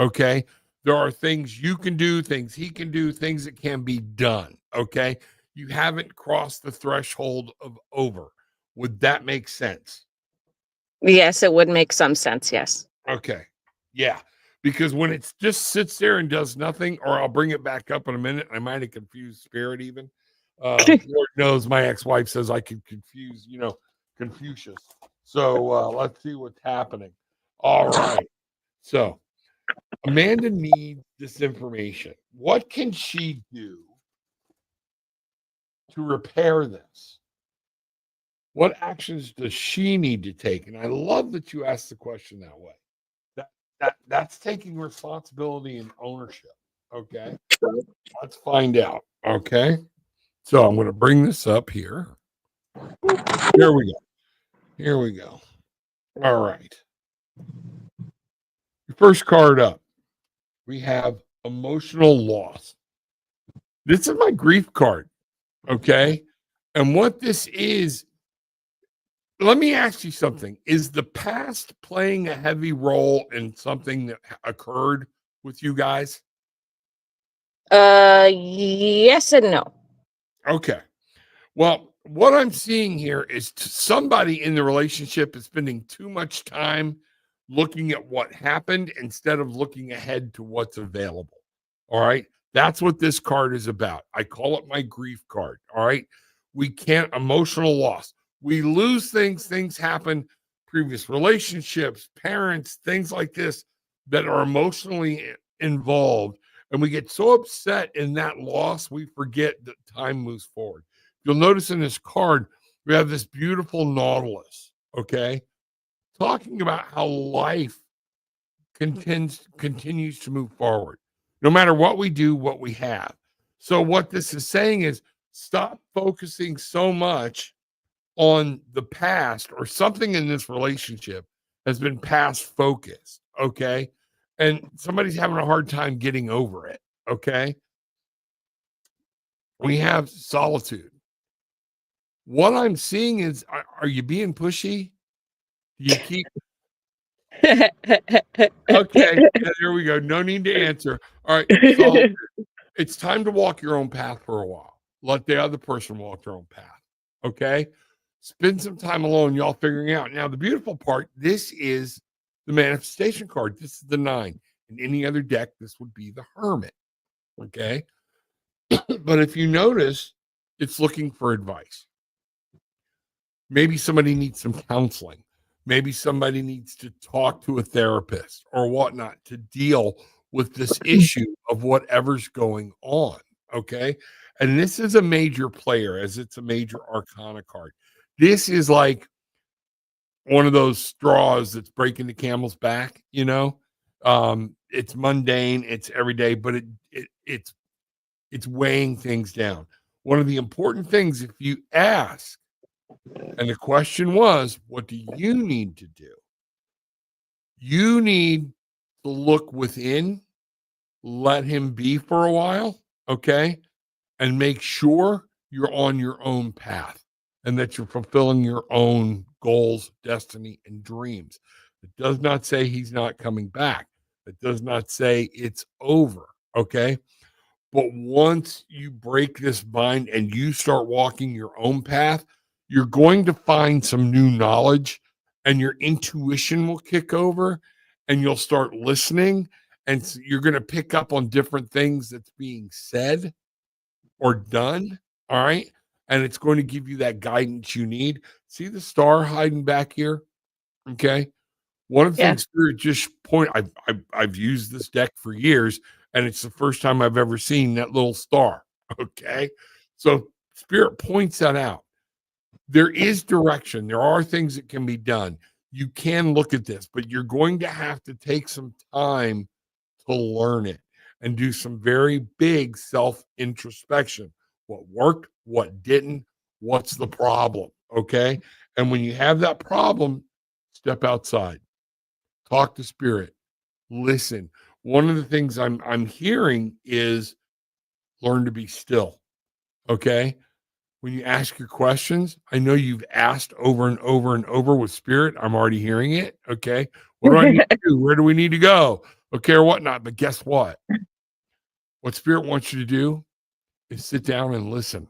Okay. There are things you can do, things he can do, things that can be done. Okay. You haven't crossed the threshold of over. Would that make sense? Yes, it would make some sense. Yes. Okay. Yeah. Because when it just sits there and does nothing, or I'll bring it back up in a minute. I might have confused spirit even. Lord knows my ex-wife says I could confuse, Confucius. So let's see what's happening. All right. So Amanda needs this information. What can she do to repair this? What actions does she need to take? And I love that you asked the question that way. That's taking responsibility and ownership. Okay. Let's find out. Okay. So I'm going to bring this up here. Here we go. Here we go. All right. Your first card up. We have emotional loss. This is my grief card. Okay. And what this is, let me ask you something. Is the past playing a heavy role in something that occurred with you guys? Yes and no. Okay. Well, what I'm seeing here is somebody in the relationship is spending too much time looking at what happened instead of looking ahead to what's available. All right. That's what this card is about. I call it my grief card. All right. We can't, emotional loss. We lose things happen, previous relationships, parents, things like this that are emotionally involved. And we get so upset in that loss, we forget that time moves forward. You'll notice in this card, we have this beautiful nautilus, okay? Talking about how life continues to move forward, no matter what we do, what we have. So what this is saying is stop focusing so much on the past or something in this relationship has been past focused, okay? and somebody's having a hard time getting over it. Okay. We have solitude. What I'm seeing is, are you being pushy? Do you keep okay? Yeah, there we go. No need to answer. All right, solitude. It's time to walk your own path for a while. Let the other person walk their own path. Okay. Spend some time alone, y'all figuring out. Now, the beautiful part, this is the manifestation card. This is the 9. In any other deck, this would be the Hermit. Okay. But if you notice, it's looking for advice. Maybe somebody needs some counseling. Maybe somebody needs to talk to a therapist or whatnot to deal with this issue of whatever's going on. Okay. And this is a major player, as it's a major arcana card. This is like one of those straws that's breaking the camel's back, you know. It's mundane, it's everyday, but it's weighing things down. One of the important things, if you ask, and the question was, what do you need to do? You need to look within, let him be for a while, okay? And make sure you're on your own path and that you're fulfilling your own goals, destiny, and dreams. It does not say he's not coming back. It does not say it's over, okay? But once you break this bind and you start walking your own path, you're going to find some new knowledge and your intuition will kick over and you'll start listening and you're going to pick up on different things that's being said or done. All right. And it's going to give you that guidance you need. See the star hiding back here? Okay. One of the things Spirit just I've used this deck for years, and it's the first time I've ever seen that little star. Okay. So Spirit points that out. There is direction. There are things that can be done. You can look at this, but you're going to have to take some time to learn it and do some very big self introspection. What worked, what didn't, what's the problem? Okay. And when you have that problem, step outside, talk to Spirit, listen. One of the things I'm hearing is learn to be still. Okay. When you ask your questions, I know you've asked over and over and over with Spirit. I'm already hearing it. Okay. What do I need to do? Where do we need to go? Okay, or whatnot. But guess what? What Spirit wants you to do is sit down and listen.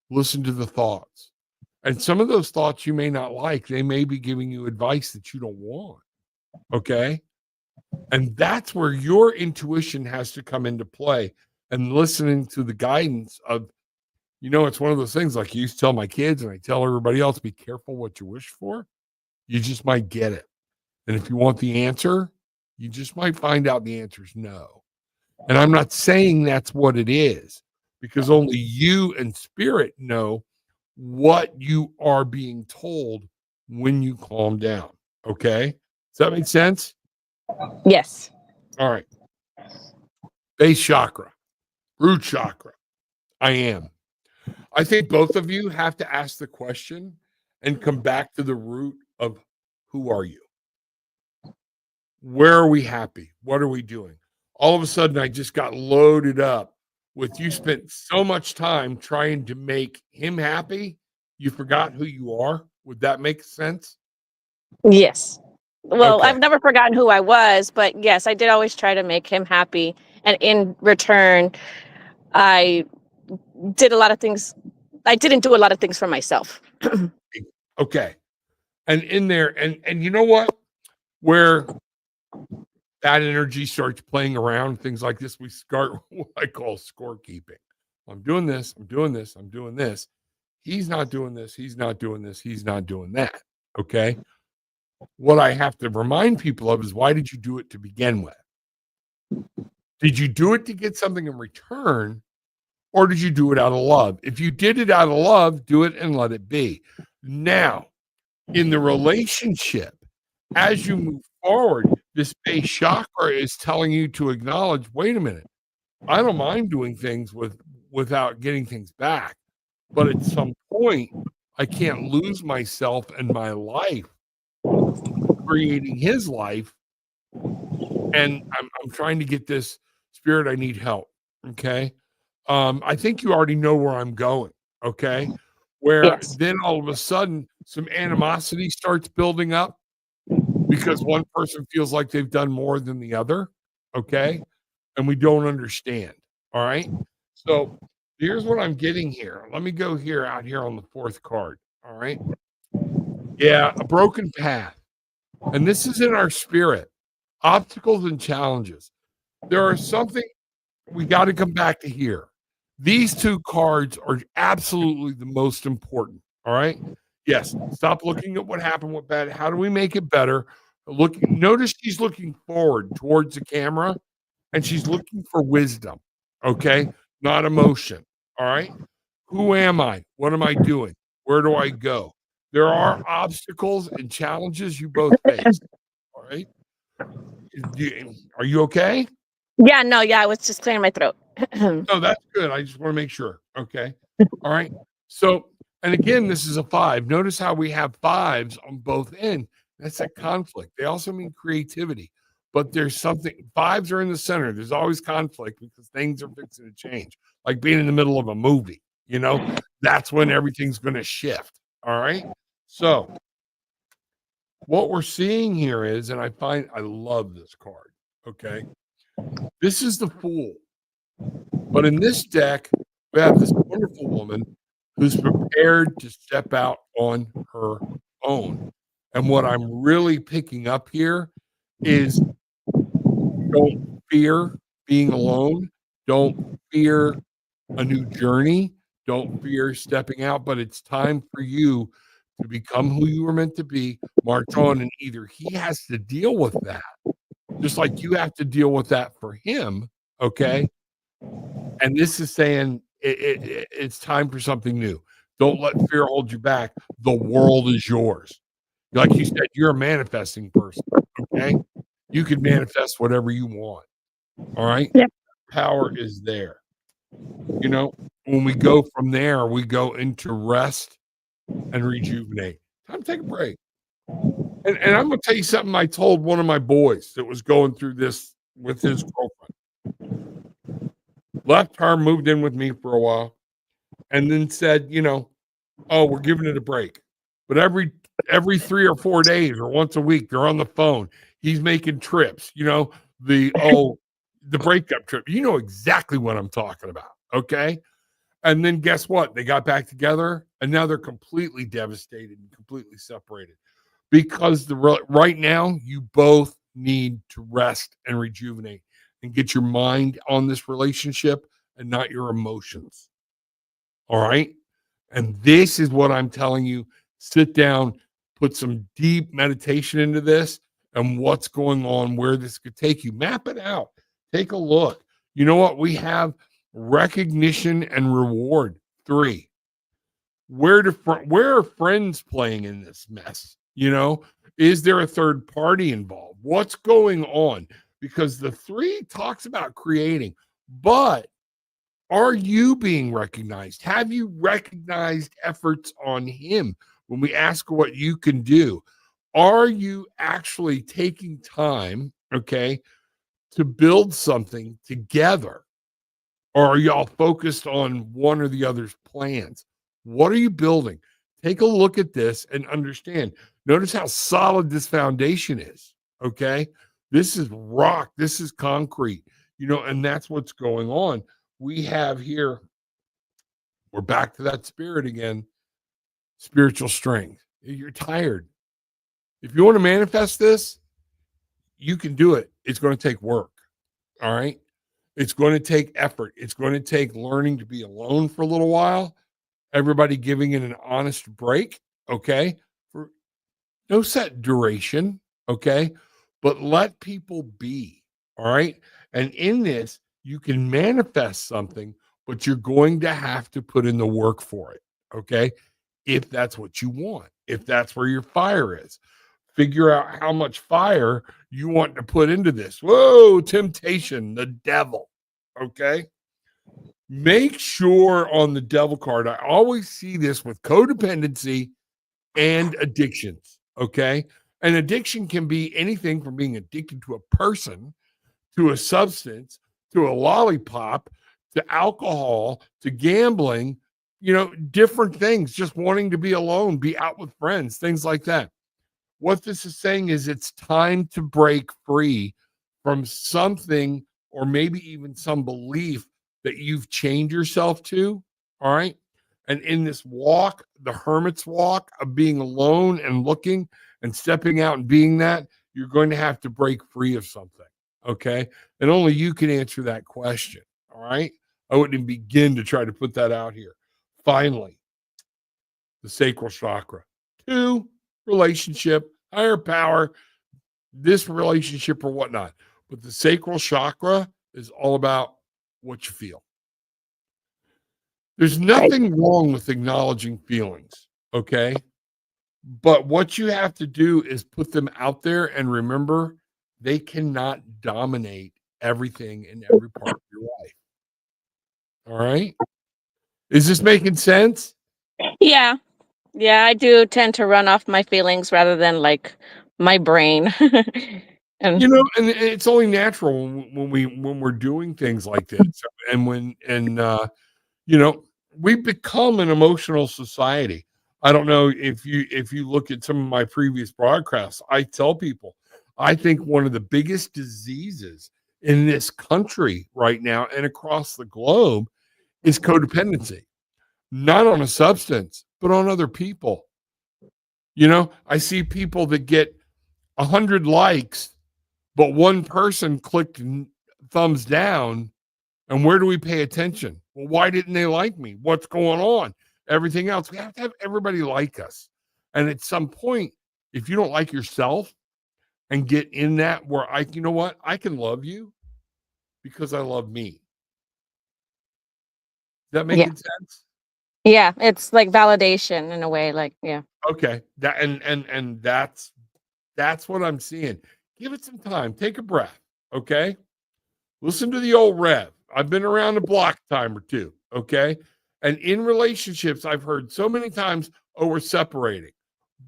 Listen to the thoughts. And some of those thoughts you may not like. They may be giving you advice that you don't want. Okay. And that's where your intuition has to come into play and listening to the guidance of, you know, it's one of those things like I used to tell my kids and I tell everybody else, be careful what you wish for. You just might get it. And if you want the answer, you just might find out the answer is no. And I'm not saying that's what it is because only you and Spirit know what you are being told when you calm down. Okay. Does that make sense? Yes. All right. Base chakra, root chakra. I am. I think both of you have to ask the question and come back to the root of who are you? Where are we happy? What are we doing? All of a sudden, I just got loaded up with you spent so much time trying to make him happy, you forgot who you are. Would that make sense? Yes. Well, Okay. I've never forgotten who I was, but yes, I did always try to make him happy. And in return, I did a lot of things. I didn't do a lot of things for myself. Okay. And in there, and you know what? Where that energy starts playing around, things like this, we start what I call scorekeeping. I'm doing this, I'm doing this, I'm doing this. He's not doing this, he's not doing this, he's not doing that. Okay. What I have to remind people of is why did you do it to begin with? Did you do it to get something in return, or did you do it out of love? If you did it out of love, do it and let it be. Now, in the relationship, as you move forward, this base chakra is telling you to acknowledge, wait a minute, I don't mind doing things without getting things back. But at some point, I can't lose myself and my life creating his life And I'm trying to get this spirit. I need help. Okay. I think you already know where I'm going. Okay. Where Yes. then all of a sudden some animosity starts building up because one person feels like they've done more than the other. Okay. And we don't understand. All right. So here's what I'm getting here. Let me go here out here on the fourth card. All right. Yeah. A broken path. And this is in our spirit, obstacles and challenges. There are something we got to come back to here. These two cards are absolutely the most important. All right. Yes. Stop looking at what happened with bad. How do we make it better? Notice she's looking forward towards the camera and she's looking for wisdom. Okay. Not emotion. All right. Who am I? What am I doing? Where do I go? There are obstacles and challenges you both face. All right. Are you okay? Yeah, no, yeah, I was just clearing my throat. No, that's good. I just want to make sure. Okay. All right. So, and again, this is a 5. Notice how we have 5s on both ends. That's a conflict. They also mean creativity, but there's something, 5s are in the center. There's always conflict because things are fixing to change, like being in the middle of a movie. That's when everything's going to shift. All right. So, what we're seeing here is, and I love this card. Okay. This is the Fool. But in this deck, we have this wonderful woman who's prepared to step out on her own. And what I'm really picking up here is don't fear being alone. Don't fear a new journey. Don't fear stepping out, but it's time for you to become who you were meant to be, march on, and either he has to deal with that, just like you have to deal with that for him, okay? And this is saying it's time for something new. Don't let fear hold you back. The world is yours. Like you said, you're a manifesting person, okay? You can manifest whatever you want, all right? Yeah. Power is there. When we go from there, we go into rest and rejuvenate. Time to take a break. And I'm going to tell you something I told one of my boys that was going through this with his girlfriend. Left her, moved in with me for a while, and then said, oh, we're giving it a break. But every 3 or 4 days or once a week, they're on the phone. He's making trips, the breakup trip. You know exactly what I'm talking about. Okay. And then guess what? They got back together and now they're completely devastated and completely separated because right now you both need to rest and rejuvenate and get your mind on this relationship and not your emotions. All right. And this is what I'm telling you. Sit down, put some deep meditation into this and what's going on, where this could take you. Map it out. Take a look. You know what? We have recognition and reward. 3. Where are friends playing in this mess? Is there a third party involved? What's going on? Because the 3 talks about creating, but are you being recognized? Have you recognized efforts on him? When we ask what you can do, are you actually taking time, okay, to build something together? Or are y'all focused on one or the other's plans? What are you building? Take a look at this and understand. Notice how solid this foundation is, okay? This is rock. This is concrete, and that's what's going on. We have here, we're back to that spirit again, spiritual strength. You're tired. If you want to manifest this, you can do it. It's going to take work. All right. It's going to take effort. It's going to take learning to be alone for a little while. Everybody giving it an honest break. Okay. For no set duration. Okay. But let people be. All right. And in this, you can manifest something, but you're going to have to put in the work for it. Okay. If that's what you want, if that's where your fire is, figure out how much fire you want to put into this. Whoa, temptation, the devil. Okay. Make sure on the devil card, I always see this with codependency and addictions. Okay. An addiction can be anything from being addicted to a person to a substance, to a lollipop, to alcohol, to gambling, different things, just wanting to be alone, be out with friends, things like that. What this is saying is it's time to break free from something, or maybe even some belief that you've chained yourself to. All right. And in this walk, the hermit's walk of being alone and looking and stepping out and being that, you're going to have to break free of something. Okay. And only you can answer that question. All right. I wouldn't even begin to try to put that out here. Finally, the sacral chakra. 2, relationship, higher power, this relationship or whatnot. But the sacral chakra is all about what you feel. There's nothing wrong with acknowledging feelings, okay? But what you have to do is put them out there and remember they cannot dominate everything in every part of your life. All right? Is this making sense? Yeah. Yeah, I do tend to run off my feelings rather than like my brain. And And it's only natural when we're doing things like this, and we become an emotional society. I don't know if you look at some of my previous broadcasts, I tell people I think one of the biggest diseases in this country right now and across the globe is codependency, not on a substance, but on other people. I see people that get 100 likes, but one person clicked thumbs down. And where do we pay attention? Well, why didn't they like me? What's going on? Everything else. We have to have everybody like us. And at some point, if you don't like yourself and get in that where you know what? I can love you because I love me. Is that making sense? yeah, it's like validation in a way. Like, yeah. Okay. That and that's what I'm seeing. Give it some time. Take a breath. Okay. Listen to the old Rev. I've been around the block a time or two. Okay. And in relationships, I've heard so many times, oh, we're separating.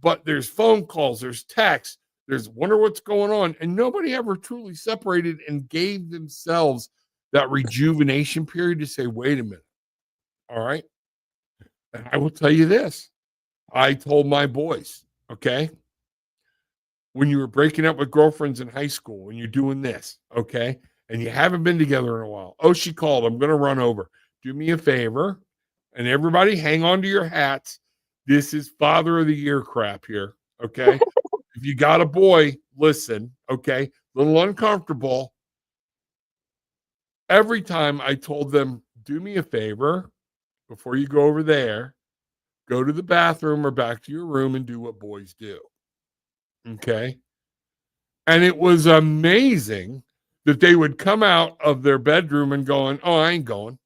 But there's phone calls, there's texts, there's wonder what's going on. And nobody ever truly separated and gave themselves that rejuvenation period to say, wait a minute. All right. And I will tell you this. I told my boys, okay, when you were breaking up with girlfriends in high school and you're doing this, okay, and you haven't been together in a while. Oh, she called. I'm going to run over. Do me a favor. And everybody hang on to your hats. This is Father of the Year crap here. Okay. If you got a boy, listen. Okay. A little uncomfortable. Every time I told them, do me a favor before you go over there, go to the bathroom or back to your room and do what boys do. Okay. And it was amazing that they would come out of their bedroom and going, oh, I ain't going.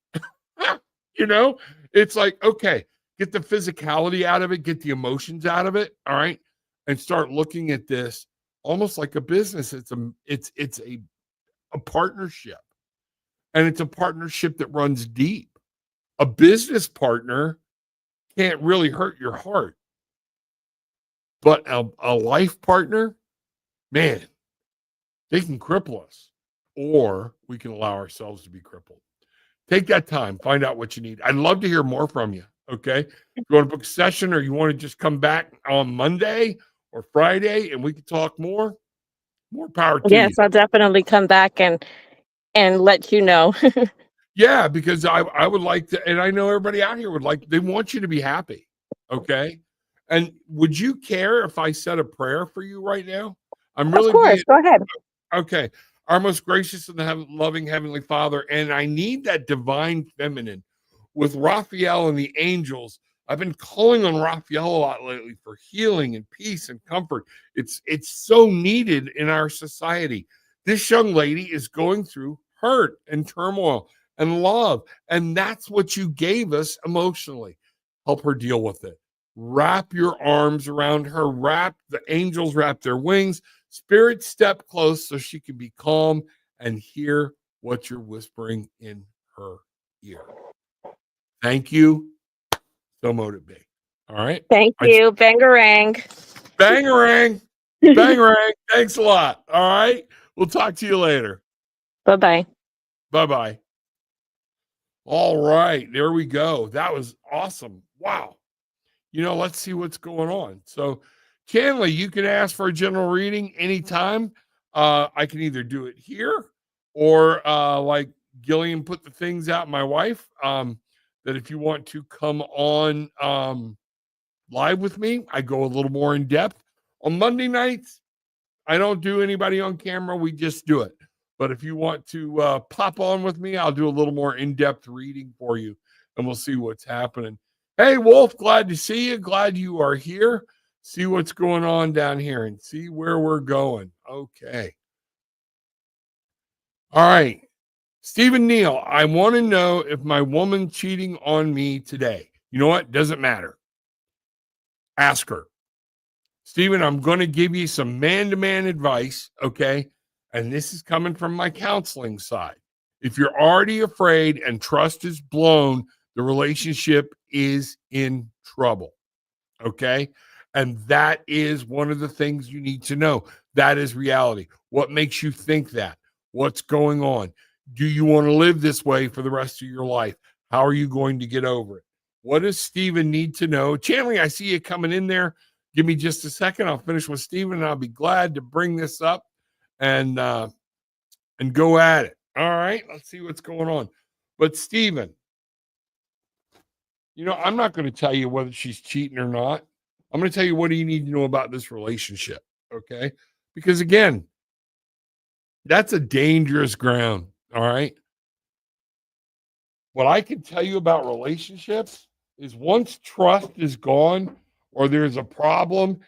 It's like, okay, get the physicality out of it, get the emotions out of it. All right. And start looking at this almost like a business. It's a partnership. And it's a partnership that runs deep. A business partner can't really hurt your heart. But a life partner, man, they can cripple us, or we can allow ourselves to be crippled. Take that time, find out what you need. I'd love to hear more from you. Okay. If you want to book a session or you want to just come back on Monday or Friday and we can talk more power to you. Yes, I'll definitely come back and let you know. Yeah, because I would like to, and I know everybody out here they want you to be happy. Okay. And would you care if I said a prayer for you right now? I'm really Of course, go ahead. Okay. Our most gracious and loving Heavenly Father, and I need that divine feminine with Raphael and the angels. I've been calling on Raphael a lot lately for healing and peace and comfort. It's so needed in our society. This young lady is going through hurt and turmoil and love, and that's what you gave us emotionally. Help her deal with it. Wrap your arms around her. The angels wrap their wings. Spirit, step close so she can be calm and hear what you're whispering in her ear. Thank you. So mote it be. All right. Thank you. Bangarang. Bangarang. Bangarang. Thanks a lot. All right. We'll talk to you later. Bye-bye. Bye-bye. All right, there we go. That was awesome. Wow. Let's see what's going on. So, Chandler, you can ask for a general reading anytime. I can either do it here or like Gillian put the things out, my wife, that if you want to come on live with me, I go a little more in depth. On Monday nights, I don't do anybody on camera. We just do it. But if you want to pop on with me, I'll do a little more in-depth reading for you, and we'll see what's happening. Hey, Wolf, glad to see you. Glad you are here. See what's going on down here and see where we're going. Okay. All right. Stephen Neal, I want to know if my woman cheating on me today. You know what? Doesn't matter. Ask her. Stephen, I'm going to give you some man-to-man advice, okay? And this is coming from my counseling side. If you're already afraid and trust is blown, the relationship is in trouble, okay? And that is one of the things you need to know. That is reality. What makes you think that? What's going on? Do you want to live this way for the rest of your life? How are you going to get over it? What does Stephen need to know? Chandler, I see you coming in there. Give me just a second. I'll finish with Stephen, and I'll be glad to bring this up and go at it. All right, let's see what's going on. But Stephen, I'm not going to tell you whether she's cheating or not. I'm going to tell you what do you need to know about this relationship, okay? Because again, that's a dangerous ground, all right? What I can tell you about relationships is once trust is gone or there's a problem,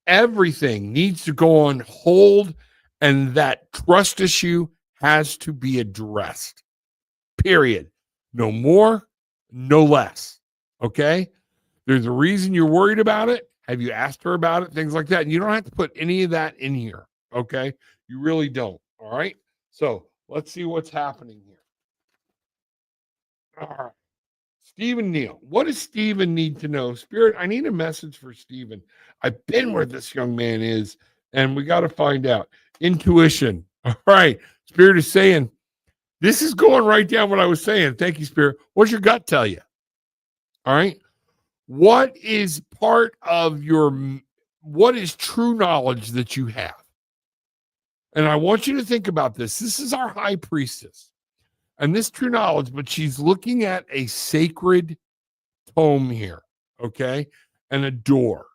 everything needs to go on hold, and that trust issue has to be addressed. Period. No more, no less. Okay? There's a reason you're worried about it. Have you asked her about it? Things like that. And you don't have to put any of that in here. Okay? You really don't. All right? So let's see what's happening here. All right. Stephen Neal. What does Stephen need to know? Spirit, I need a message for Stephen. I've been where this young man is, and we got to find out. Intuition. All right. Spirit is saying, this is going right down what I was saying. Thank you, Spirit. What's your gut tell you? All right. What is part of what is true knowledge that you have? And I want you to think about this. This is our high priestess. And this true knowledge, but she's looking at a sacred tome here, okay? And a door.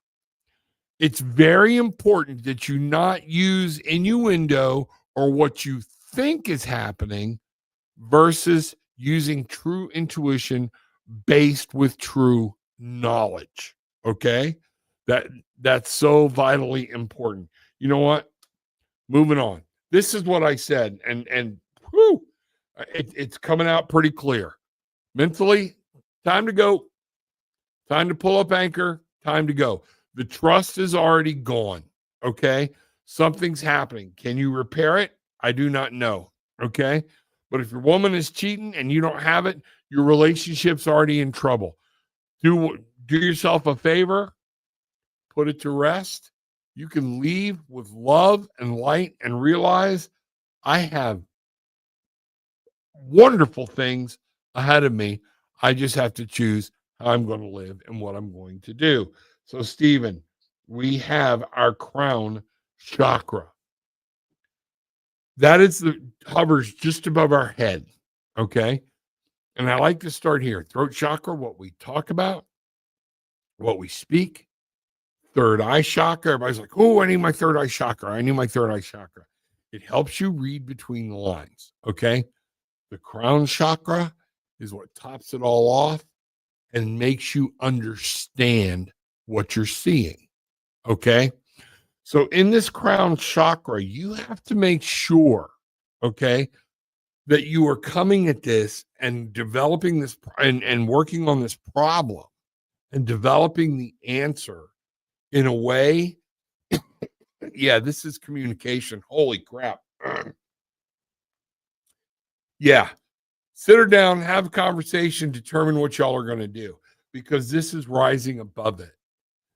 It's very important that you not use innuendo or what you think is happening versus using true intuition based with true knowledge, okay? That's so vitally important. You know what? Moving on. This is what I said, and whew, it's coming out pretty clear. Mentally, time to go. Time to pull up anchor. Time to go. The trust is already gone. Okay. Something's happening. Can you repair it? I do not know. Okay. But if your woman is cheating and you don't have it, your relationship's already in trouble. Do yourself a favor. Put it to rest. You can leave with love and light and realize I have wonderful things ahead of me. I just have to choose how I'm going to live and what I'm going to do. So, Stephen, we have our crown chakra. That is hovers just above our head. Okay. And I like to start here. Throat chakra, what we talk about, what we speak. Third eye chakra. Everybody's like, oh, I need my third eye chakra. I need my third eye chakra. It helps you read between the lines. Okay. The crown chakra is what tops it all off and makes you understand what you're seeing. Okay. So in this crown chakra, you have to make sure, okay, that you are coming at this and developing this and working on this problem and developing the answer in a way. Yeah, this is communication. Holy crap. Yeah. Sit her down, have a conversation, determine what y'all are going to do, because this is rising above it.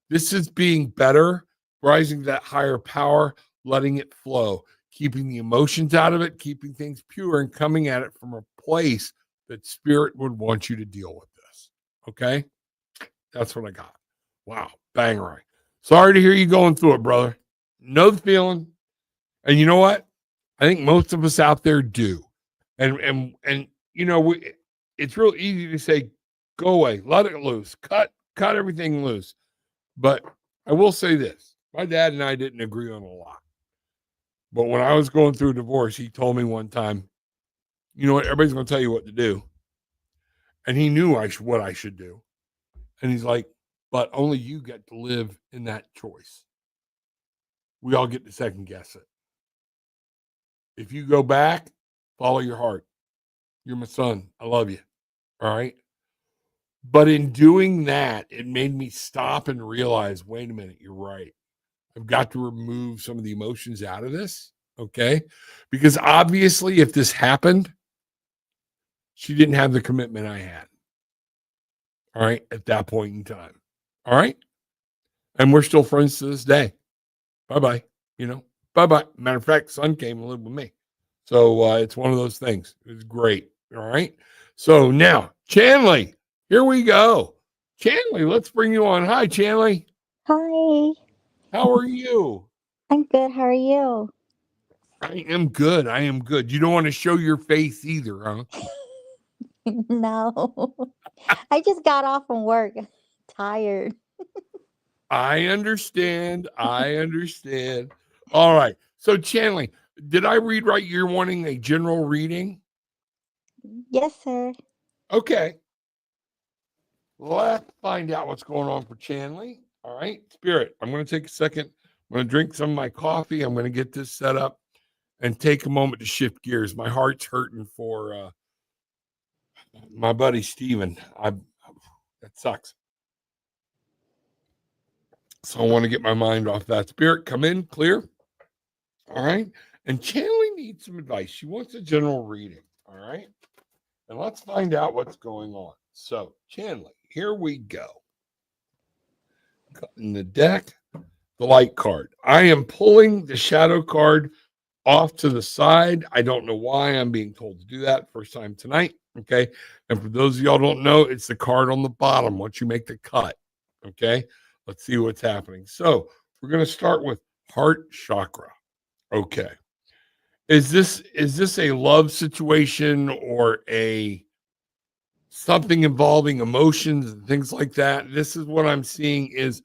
This is being better, rising to that higher power, letting it flow. keeping the emotions out of it, keeping things pure, and coming at it from a place that spirit would want you to deal with this. Okay? That's what I got. Wow. Bang right. Sorry to hear you going through it, brother. Know the feeling. And you know what? I think most of us out there do. And you know, it's real easy to say, go away, let it loose, cut everything loose. But I will say this. My dad and I didn't agree on a lot. But when I was going through a divorce, he told me one time, you know what, everybody's going to tell you what to do. And he knew what I should do. And he's like, but only you get to live in that choice. We all get to second guess it. If you go back, follow your heart. You're my son. I love you. All right. But in doing that, it made me stop and realize, wait a minute, you're right. I've got to remove some of the emotions out of this. Okay. Because obviously, if this happened, she didn't have the commitment I had. All right. At that point in time. All right. And we're still friends to this day. Bye-bye. You know, bye-bye. Matter of fact, son came and lived with me. So it's one of those things. It was great. All right. So now, Chanley, here we go. Chanley, let's bring you on. Hi, Chanley. Hi, How are you? I'm good. How are you? I am good. I am good. You don't want to show your face either, huh? No, I just got off from work. Tired. I understand. I understand. All right. So, Chanley, did I read right? You're wanting a general reading? Yes, sir. Okay. Let's find out what's going on for Chanley. All right. Spirit, I'm going to take a second. I'm going to drink some of my coffee. I'm going to get this set up and take a moment to shift gears. My heart's hurting for my buddy Steven. That sucks. So I want to get my mind off that. Spirit, come in, clear. All right. And Chanley needs some advice. She wants a general reading. All right. And let's find out what's going on. So, Chanley, here we go. In the deck, the light card. I am pulling the shadow card off to the side. I don't know why I'm being told to do that. First time tonight. Okay. And for those of y'all don't know, it's the card on the bottom once you make the cut. Okay. Let's see what's happening. So we're going to start with heart chakra. Okay. Is this a love situation or a something involving emotions and things like that? This is what I'm seeing is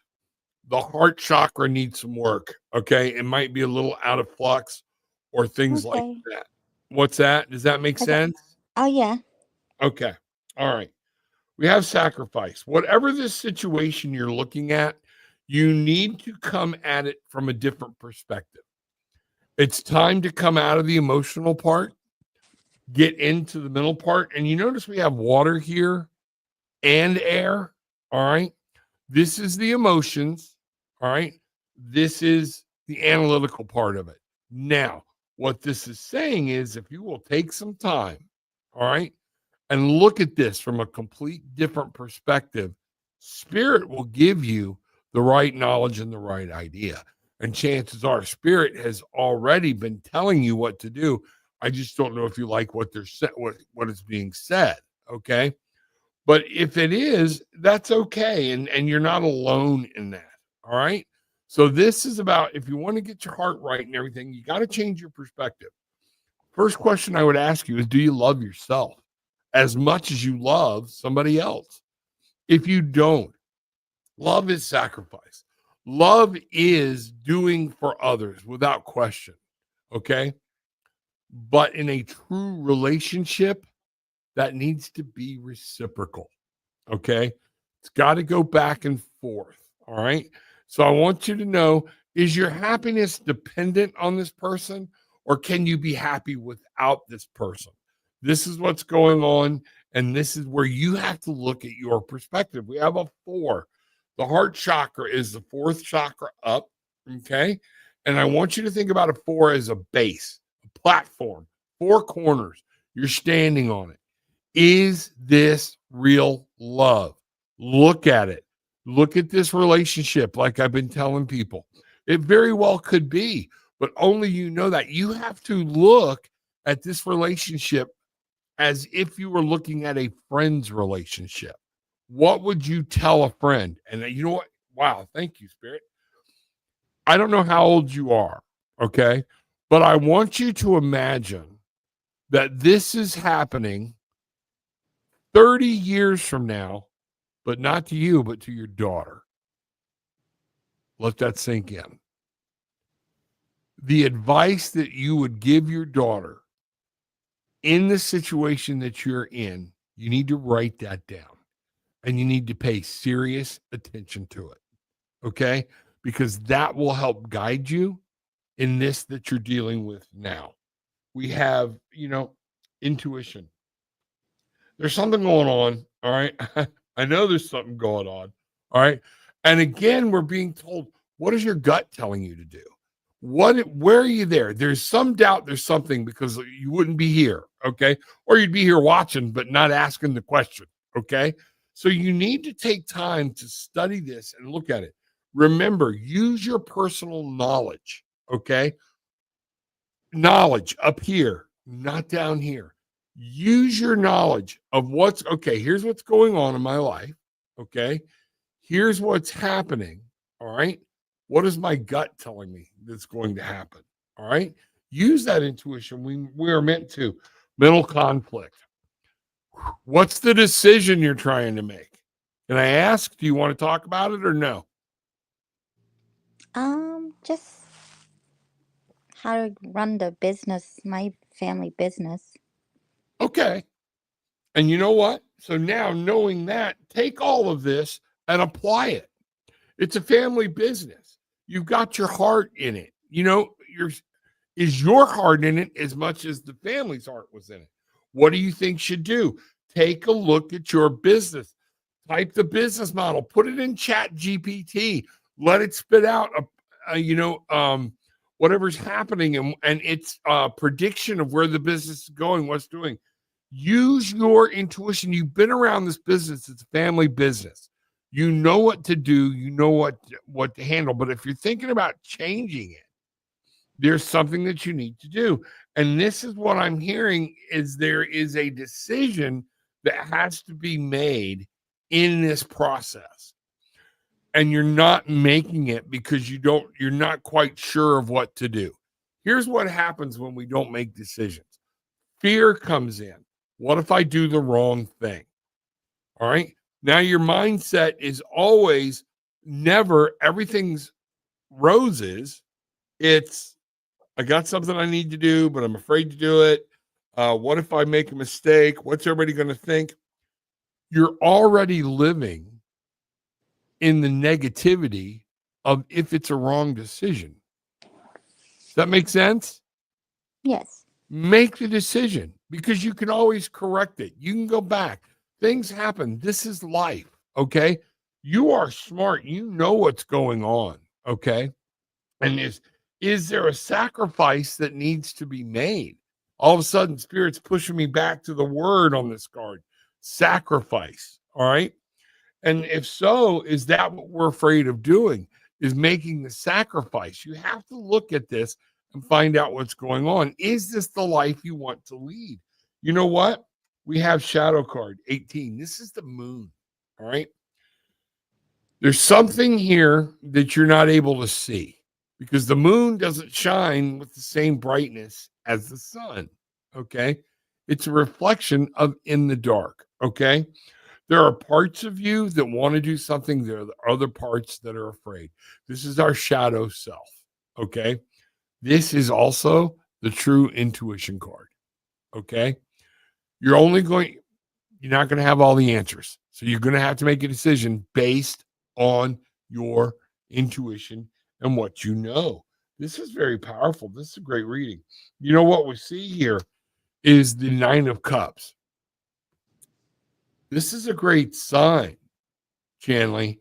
the heart chakra needs some work. Okay. It might be a little out of flux or things like Okay. that. What's that? Does that make Okay. sense? Oh, yeah. Okay. All right. We have sacrifice. Whatever this situation you're looking at, you need to come at it from a different perspective. It's time to come out of the emotional part, get into the middle part. And you notice we have water here and air. All right. This is the emotions. All right. This is the analytical part of it. Now, what this is saying is if you will take some time, all right, and look at this from a complete different perspective, spirit will give you the right knowledge and the right idea. And chances are spirit has already been telling you what to do. I just don't know if you like what they're what is being said. Okay. But if it is, that's okay. And you're not alone in that. All right. So this is about if you want to get your heart right and everything, you got to change your perspective. First question I would ask you is, do you love yourself as much as you love somebody else? If you don't, love is sacrifice. Love is doing for others without question. Okay. But in a true relationship, that needs to be reciprocal. Okay. It's got to go back and forth. All right. So I want you to know, is your happiness dependent on this person, or can you be happy without this person? This is what's going on. And this is where you have to look at your perspective. We have a 4. The heart chakra is the 4th chakra up. Okay. And I want you to think about a 4 as a base, a platform, 4 corners. You're standing on it. Is this real love? Look at it. Look at this relationship like I've been telling people. It very well could be, but only you know that. You have to look at this relationship as if you were looking at a friend's relationship. What would you tell a friend? And you know what? Wow, thank you, Spirit. I don't know how old you are, okay? But I want you to imagine that this is happening 30 years from now, but not to you, but to your daughter. Let that sink in. The advice that you would give your daughter in the situation that you're in, you need to write that down and you need to pay serious attention to it. Okay? Because that will help guide you in this that you're dealing with now. We have, intuition. There's something going on. All right. I know there's something going on. All right. And again, we're being told, what is your gut telling you to do? Where are you there? There's some doubt there's something, because you wouldn't be here. Okay. Or you'd be here watching, but not asking the question. Okay. So you need to take time to study this and look at it. Remember, use your personal knowledge. Okay. Knowledge up here, not down here. Use your knowledge of here's what's going on in my life. Okay. Here's what's happening. All right. What is my gut telling me that's going to happen? All right. Use that intuition. We are meant to. Mental conflict. What's the decision you're trying to make? Can I ask, do you want to talk about it or no? Just how to run the business, my family business. Okay. And you know what? So now, knowing that, take all of this and apply it. It's a family business. You've got your heart in it. Is your heart in it as much as the family's heart was in it? What do you think should do? Take a look at your business. Type the business model. Put it in Chat GPT. Let it spit out whatever's happening and its prediction of where the business is going, what's doing. Use your intuition. You've been around this business. It's a family business. You know what to do. You know what to handle. But if you're thinking about changing it, there's something that you need to do. And this is what I'm hearing is there is a decision that has to be made in this process. And you're not making it because you're not quite sure of what to do. Here's what happens when we don't make decisions. Fear comes in. What if I do the wrong thing? All right. Now your mindset is always never everything's roses. It's, I got something I need to do, but I'm afraid to do it. What if I make a mistake? What's everybody going to think? You're already living in the negativity of if it's a wrong decision. Does that make sense? Yes. Make the decision because you can always correct it. You can go back. Things happen. This is life. Okay. You are smart. You know what's going on. Okay. And is there a sacrifice that needs to be made? All of a sudden, Spirit's pushing me back to the word on this card. Sacrifice. All right. And if so, is that what we're afraid of doing? Is making the sacrifice? You have to look at this and find out what's going on. Is this the life you want to lead? You know what? We have shadow card 18. This is the moon. All right. There's something here that you're not able to see because the moon doesn't shine with the same brightness as the sun. Okay. It's a reflection of in the dark. Okay. There are parts of you that want to do something. There are other parts that are afraid. This is our shadow self. Okay. This is also the true intuition card. Okay. You're not going to have all the answers. So you're going to have to make a decision based on your intuition and what you know. This is very powerful. This is a great reading. You know what we see here is the 9 of Cups. This is a great sign, Chanley.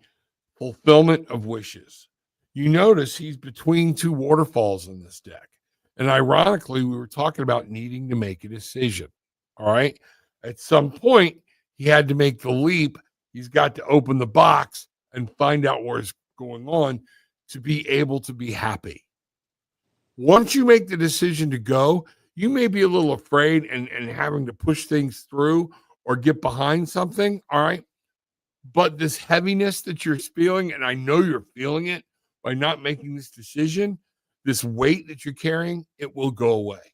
Fulfillment of wishes. You notice he's between 2 waterfalls in this deck. And ironically, we were talking about needing to make a decision. All right. At some point, he had to make the leap. He's got to open the box and find out what's going on to be able to be happy. Once you make the decision to go, you may be a little afraid and having to push things through or get behind something. All right. But this heaviness that you're feeling, and I know you're feeling it by not making this decision, this weight that you're carrying, it will go away.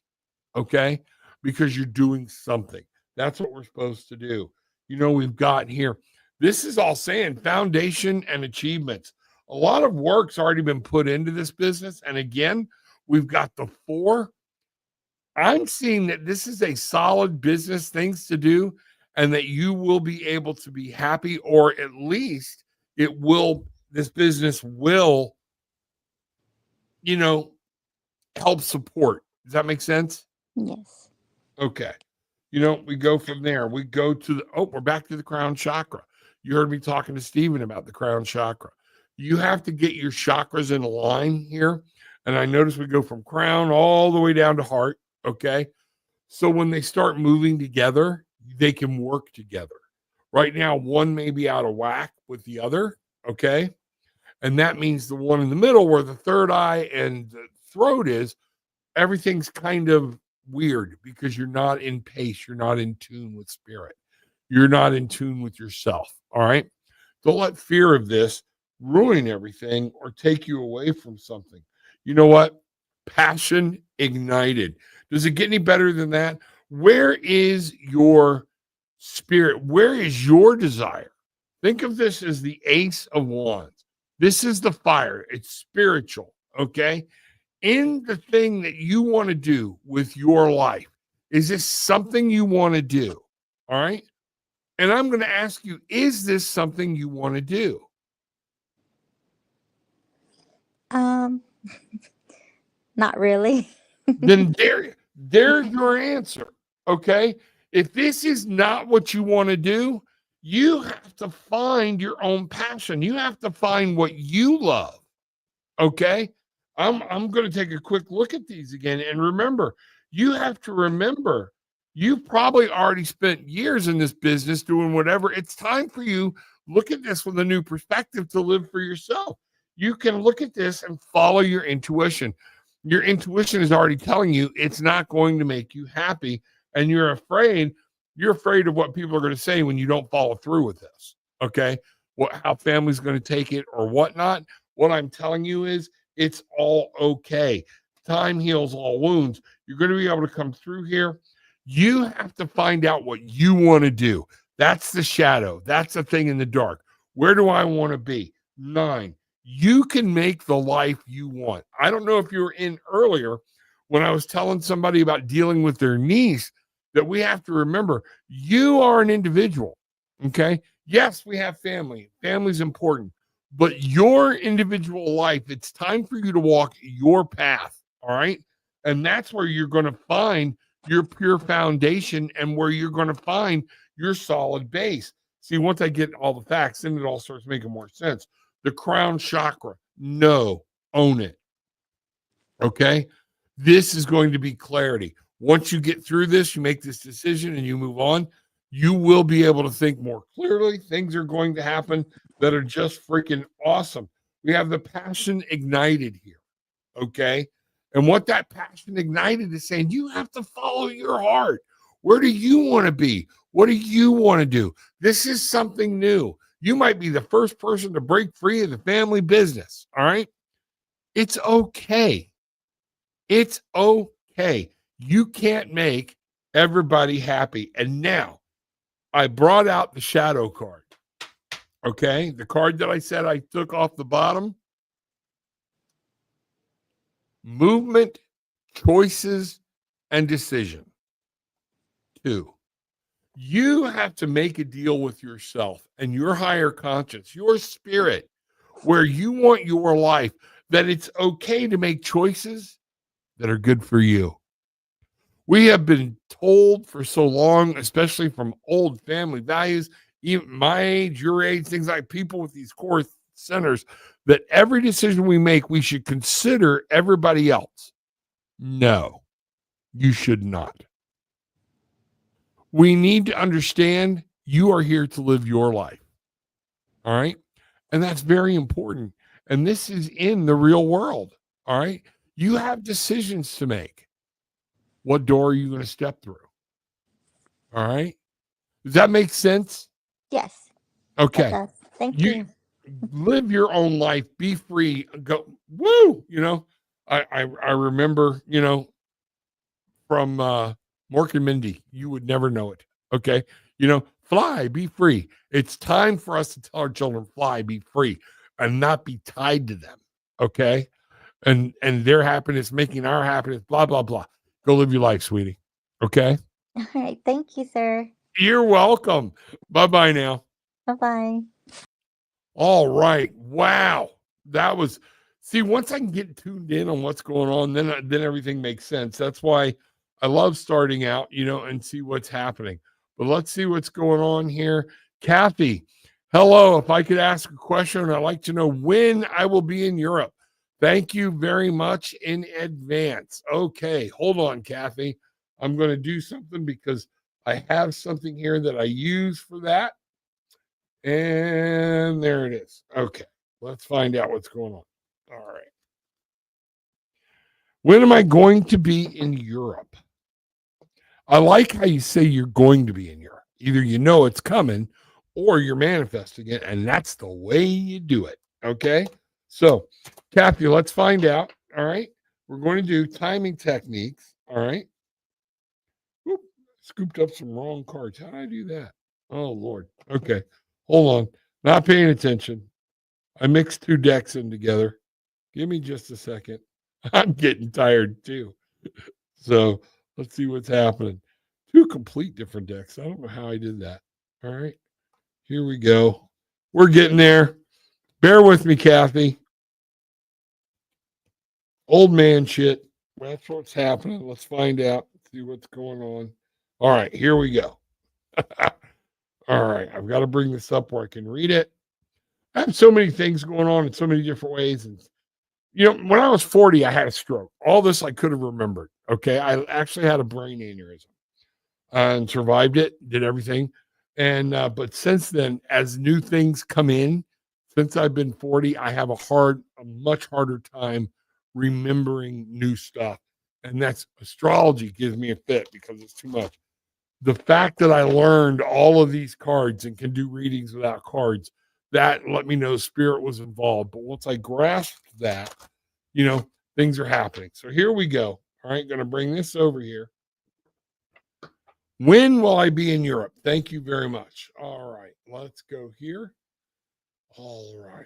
Okay. Because you're doing something. That's what we're supposed to do. We've got here, this is all saying foundation and achievements. A lot of work's already been put into this business. And again, we've got the 4. I'm seeing that this is a solid business, things to do, and that you will be able to be happy, or at least this business will, help support. Does that make sense? Yes. Okay. We go from there. We go to we're back to the crown chakra. You heard me talking to Stephen about the crown chakra. You have to get your chakras in line here. And I notice we go from crown all the way down to heart. Okay. So when they start moving together, they can work together. Right now, one may be out of whack with the other. Okay. And that means the one in the middle, where the third eye and the throat is, everything's kind of weird because you're not in pace. You're not in tune with spirit. You're not in tune with yourself. All right. Don't let fear of this ruin everything or take you away from something. You know what? Passion ignited. Does it get any better than that? Where is your spirit? Where is your desire? Think of this as the Ace of Wands. This is the fire. It's spiritual. Okay. In the thing that you want to do with your life, is this something you want to do? All right. And I'm going to ask you, is this something you want to do? Not really. Then there's your answer. Okay. If this is not what you want to do, you have to find your own passion. You have to find what you love. Okay. I'm going to take a quick look at these again. And remember, you have to remember, you've probably already spent years in this business doing whatever. It's time for you. Look at this with a new perspective to live for yourself. You can look at this and follow your intuition. Your intuition is already telling you it's not going to make you happy. And you're afraid of what people are going to say when you don't follow through with this. Okay. How family's going to take it or whatnot. What I'm telling you is it's all okay. Time heals all wounds. You're going to be able to come through here. You have to find out what you want to do. That's the shadow. That's the thing in the dark. Where do I want to be? 9. You can make the life you want. I don't know if you were in earlier when I was telling somebody about dealing with their niece, that we have to remember you are an individual. Okay. Yes, we have family. Family's important. But your individual life, it's time for you to walk your path. All right. And that's where you're going to find your pure foundation and where you're going to find your solid base. See, once I get all the facts, then it all starts making more sense. The crown chakra, own it. Okay. This is going to be clarity. Once you get through this, you make this decision and you move on, you will be able to think more clearly. Things are going to happen that are just freaking awesome. We have the passion ignited here. Okay. And what that passion ignited is saying, you have to follow your heart. Where do you want to be? What do you want to do? This is something new. You might be the first person to break free of the family business. All right. It's okay. It's okay. You can't make everybody happy. And now I brought out the shadow card. Okay. The card that I said I took off the bottom. Movement, choices, and decision. 2. You have to make a deal with yourself and your higher conscience, your spirit, where you want your life, that it's okay to make choices that are good for you. We have been told for so long, especially from old family values, even my age, your age, things like people with these core centers, that every decision we make, we should consider everybody else. No, you should not. We need to understand you are here to live your life. All right. And that's very important. And this is in the real world. All right. You have decisions to make. What door are you going to step through? All right. Does that make sense? Yes, that Okay. does. Thank You you. live your own life, be free, go, woo. I remember, from Mork and Mindy, you would never know it. Okay. Fly, be free. It's time for us to tell our children, fly, be free, and not be tied to them. Okay. And their happiness making our happiness, blah, blah, blah. Go live your life, sweetie. Okay. All right. Thank you, sir. You're welcome. Bye-bye now. Bye-bye. All right. Wow. That was, see, once I can get tuned in on what's going on, then everything makes sense. That's why I love starting out, and see what's happening. But let's see what's going on here. Kathy, hello. If I could ask a question, I'd like to know when I will be in Europe. Thank you very much in advance. Okay. Hold on, Kathy. I'm going to do something because I have something here that I use for that. And there it is. Okay. Let's find out what's going on. All right. When am I going to be in Europe? I like how you say you're going to be in Europe. Either you know it's coming or you're manifesting it, and that's the way you do it. Okay. So, Kathy, let's find out. All right. We're going to do timing techniques. All right. Whoop, scooped up some wrong cards. How did I do that? Oh, Lord. Okay. Hold on. Not paying attention. I mixed two decks in together. Give me just a second. I'm getting tired too. So let's see what's happening. Two complete different decks. I don't know how I did that. All right. Here we go. We're getting there. Bear with me, Kathy. Old man shit. That's what's happening. Let's find out. See what's going on. All right. Here we go. All right. I've got to bring this up where I can read it. I have so many things going on in so many different ways. And, when I was 40, I had a stroke. All this I could have remembered. Okay. I actually had a brain aneurysm and survived it, did everything. And, but since then, as new things come in, since I've been 40, I have a much harder time remembering new stuff. And that's astrology gives me a fit because it's too much. The fact that I learned all of these cards and can do readings without cards, that let me know spirit was involved. But once I grasped that, things are happening. So here we go. All right, going to bring this over here. When will I be in Europe? Thank you very much. All right, let's go here. All right.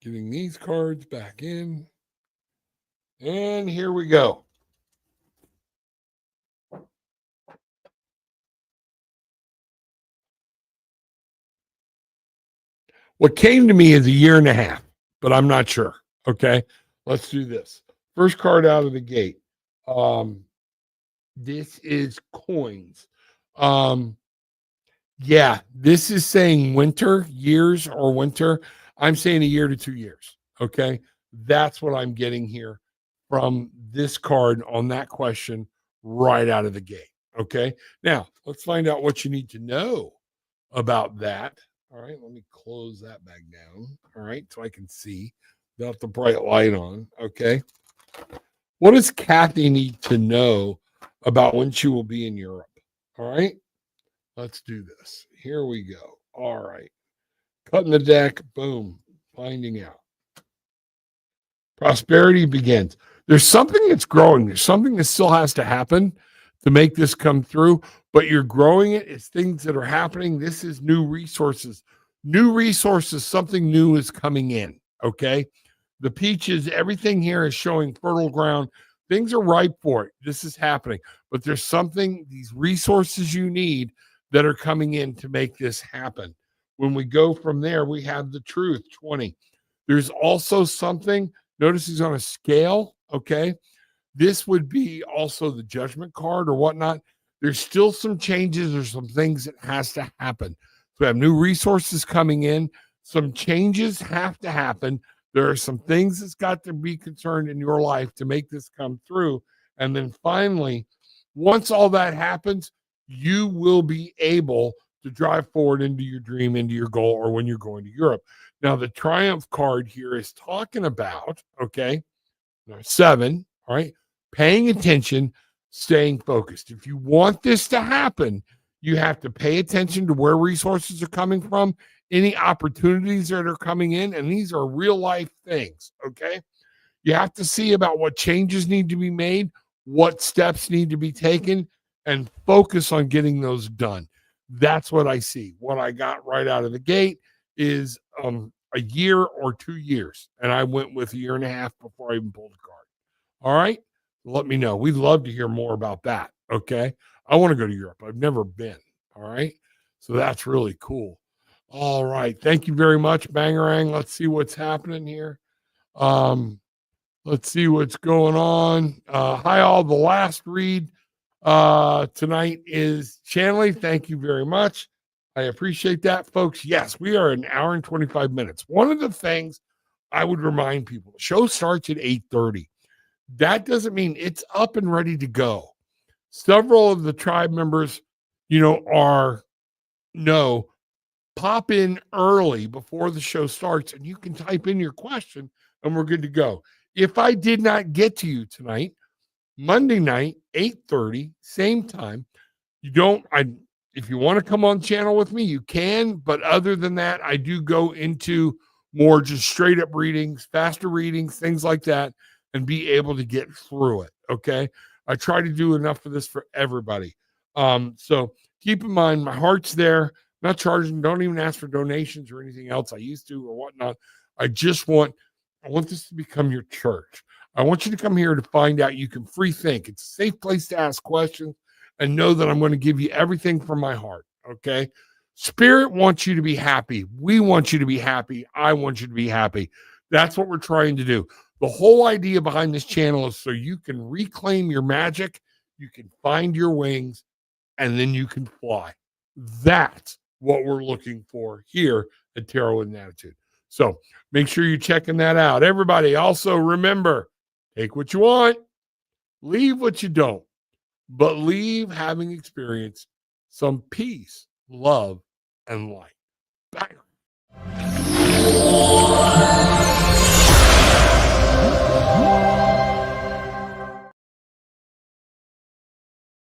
Getting these cards back in. And here we go. What came to me is a year and a half, but I'm not sure. Okay, let's do this. First card out of the gate. This is coins. Yeah, this is saying winter, years or winter. I'm saying a year to 2 years. Okay, that's what I'm getting here from this card on that question right out of the gate. Okay, now let's find out what you need to know about that. All right, let me close that back down. All right, so I can see without the bright light on. Okay. What does Kathy need to know about when she will be in Europe? All right, let's do this. Here we go. All right, cutting the deck. Boom, finding out. Prosperity begins. There's something that's growing. There's something that still has to happen to make this come through, but you're growing it. It's things that are happening. This is new resources. New resources, something new is coming in. Okay. The peaches, everything here is showing fertile ground. Things are ripe for it. This is happening, but there's something, these resources you need that are coming in to make this happen. When we go from there, we have the truth 20. There's also something, notice he's on a scale. Okay. This would be also the judgment card or whatnot. There's still some changes or some things that has to happen. So we have new resources coming in. Some changes have to happen. There are some things that's got to be concerned in your life to make this come through. And then finally, once all that happens, you will be able to drive forward into your dream, into your goal, or when you're going to Europe. Now, the Triumph card here is talking about, okay, 7, all right, paying attention, staying focused. If you want this to happen, you have to pay attention to where resources are coming from, any opportunities that are coming in, and these are real life things, okay? You have to see about what changes need to be made, what steps need to be taken, and focus on getting those done. That's what I see. What I got right out of the gate is a year or 2 years, and I went with a year and a half before I even pulled a card. All right, let me know. We'd love to hear more about that. Okay, I want to go to Europe. I've never been. All right, so that's really cool. All right, thank you very much, Bangarang. Let's see what's happening here. Let's see what's going on. Hi, all. The last read tonight is Chanley. Thank you very much. I appreciate that, folks. Yes, we are an hour and 25 minutes. One of the things I would remind people, the show starts at 8:30. That doesn't mean it's up and ready to go. Several of the tribe members, pop in early before the show starts, and you can type in your question, and we're good to go. If I did not get to you tonight, Monday night, 8:30, same time, if you want to come on channel with me, you can. But other than that, I do go into more just straight up readings, faster readings, things like that, and be able to get through it. Okay. I try to do enough of this for everybody. So keep in mind, my heart's there, not charging. Don't even ask for donations or anything else I used to or whatnot. I want this to become your church. I want you to come here to find out you can free think. It's a safe place to ask questions and know that I'm going to give you everything from my heart. Okay. Spirit wants you to be happy. We want you to be happy. I want you to be happy. That's what we're trying to do. The whole idea behind this channel is so you can reclaim your magic, you can find your wings, and then you can fly. That's what we're looking for here at Tarot with an Attitude. So make sure you're checking that out. Everybody, also remember, take what you want, leave what you don't, but leave having experienced some peace, love, and light. Bye.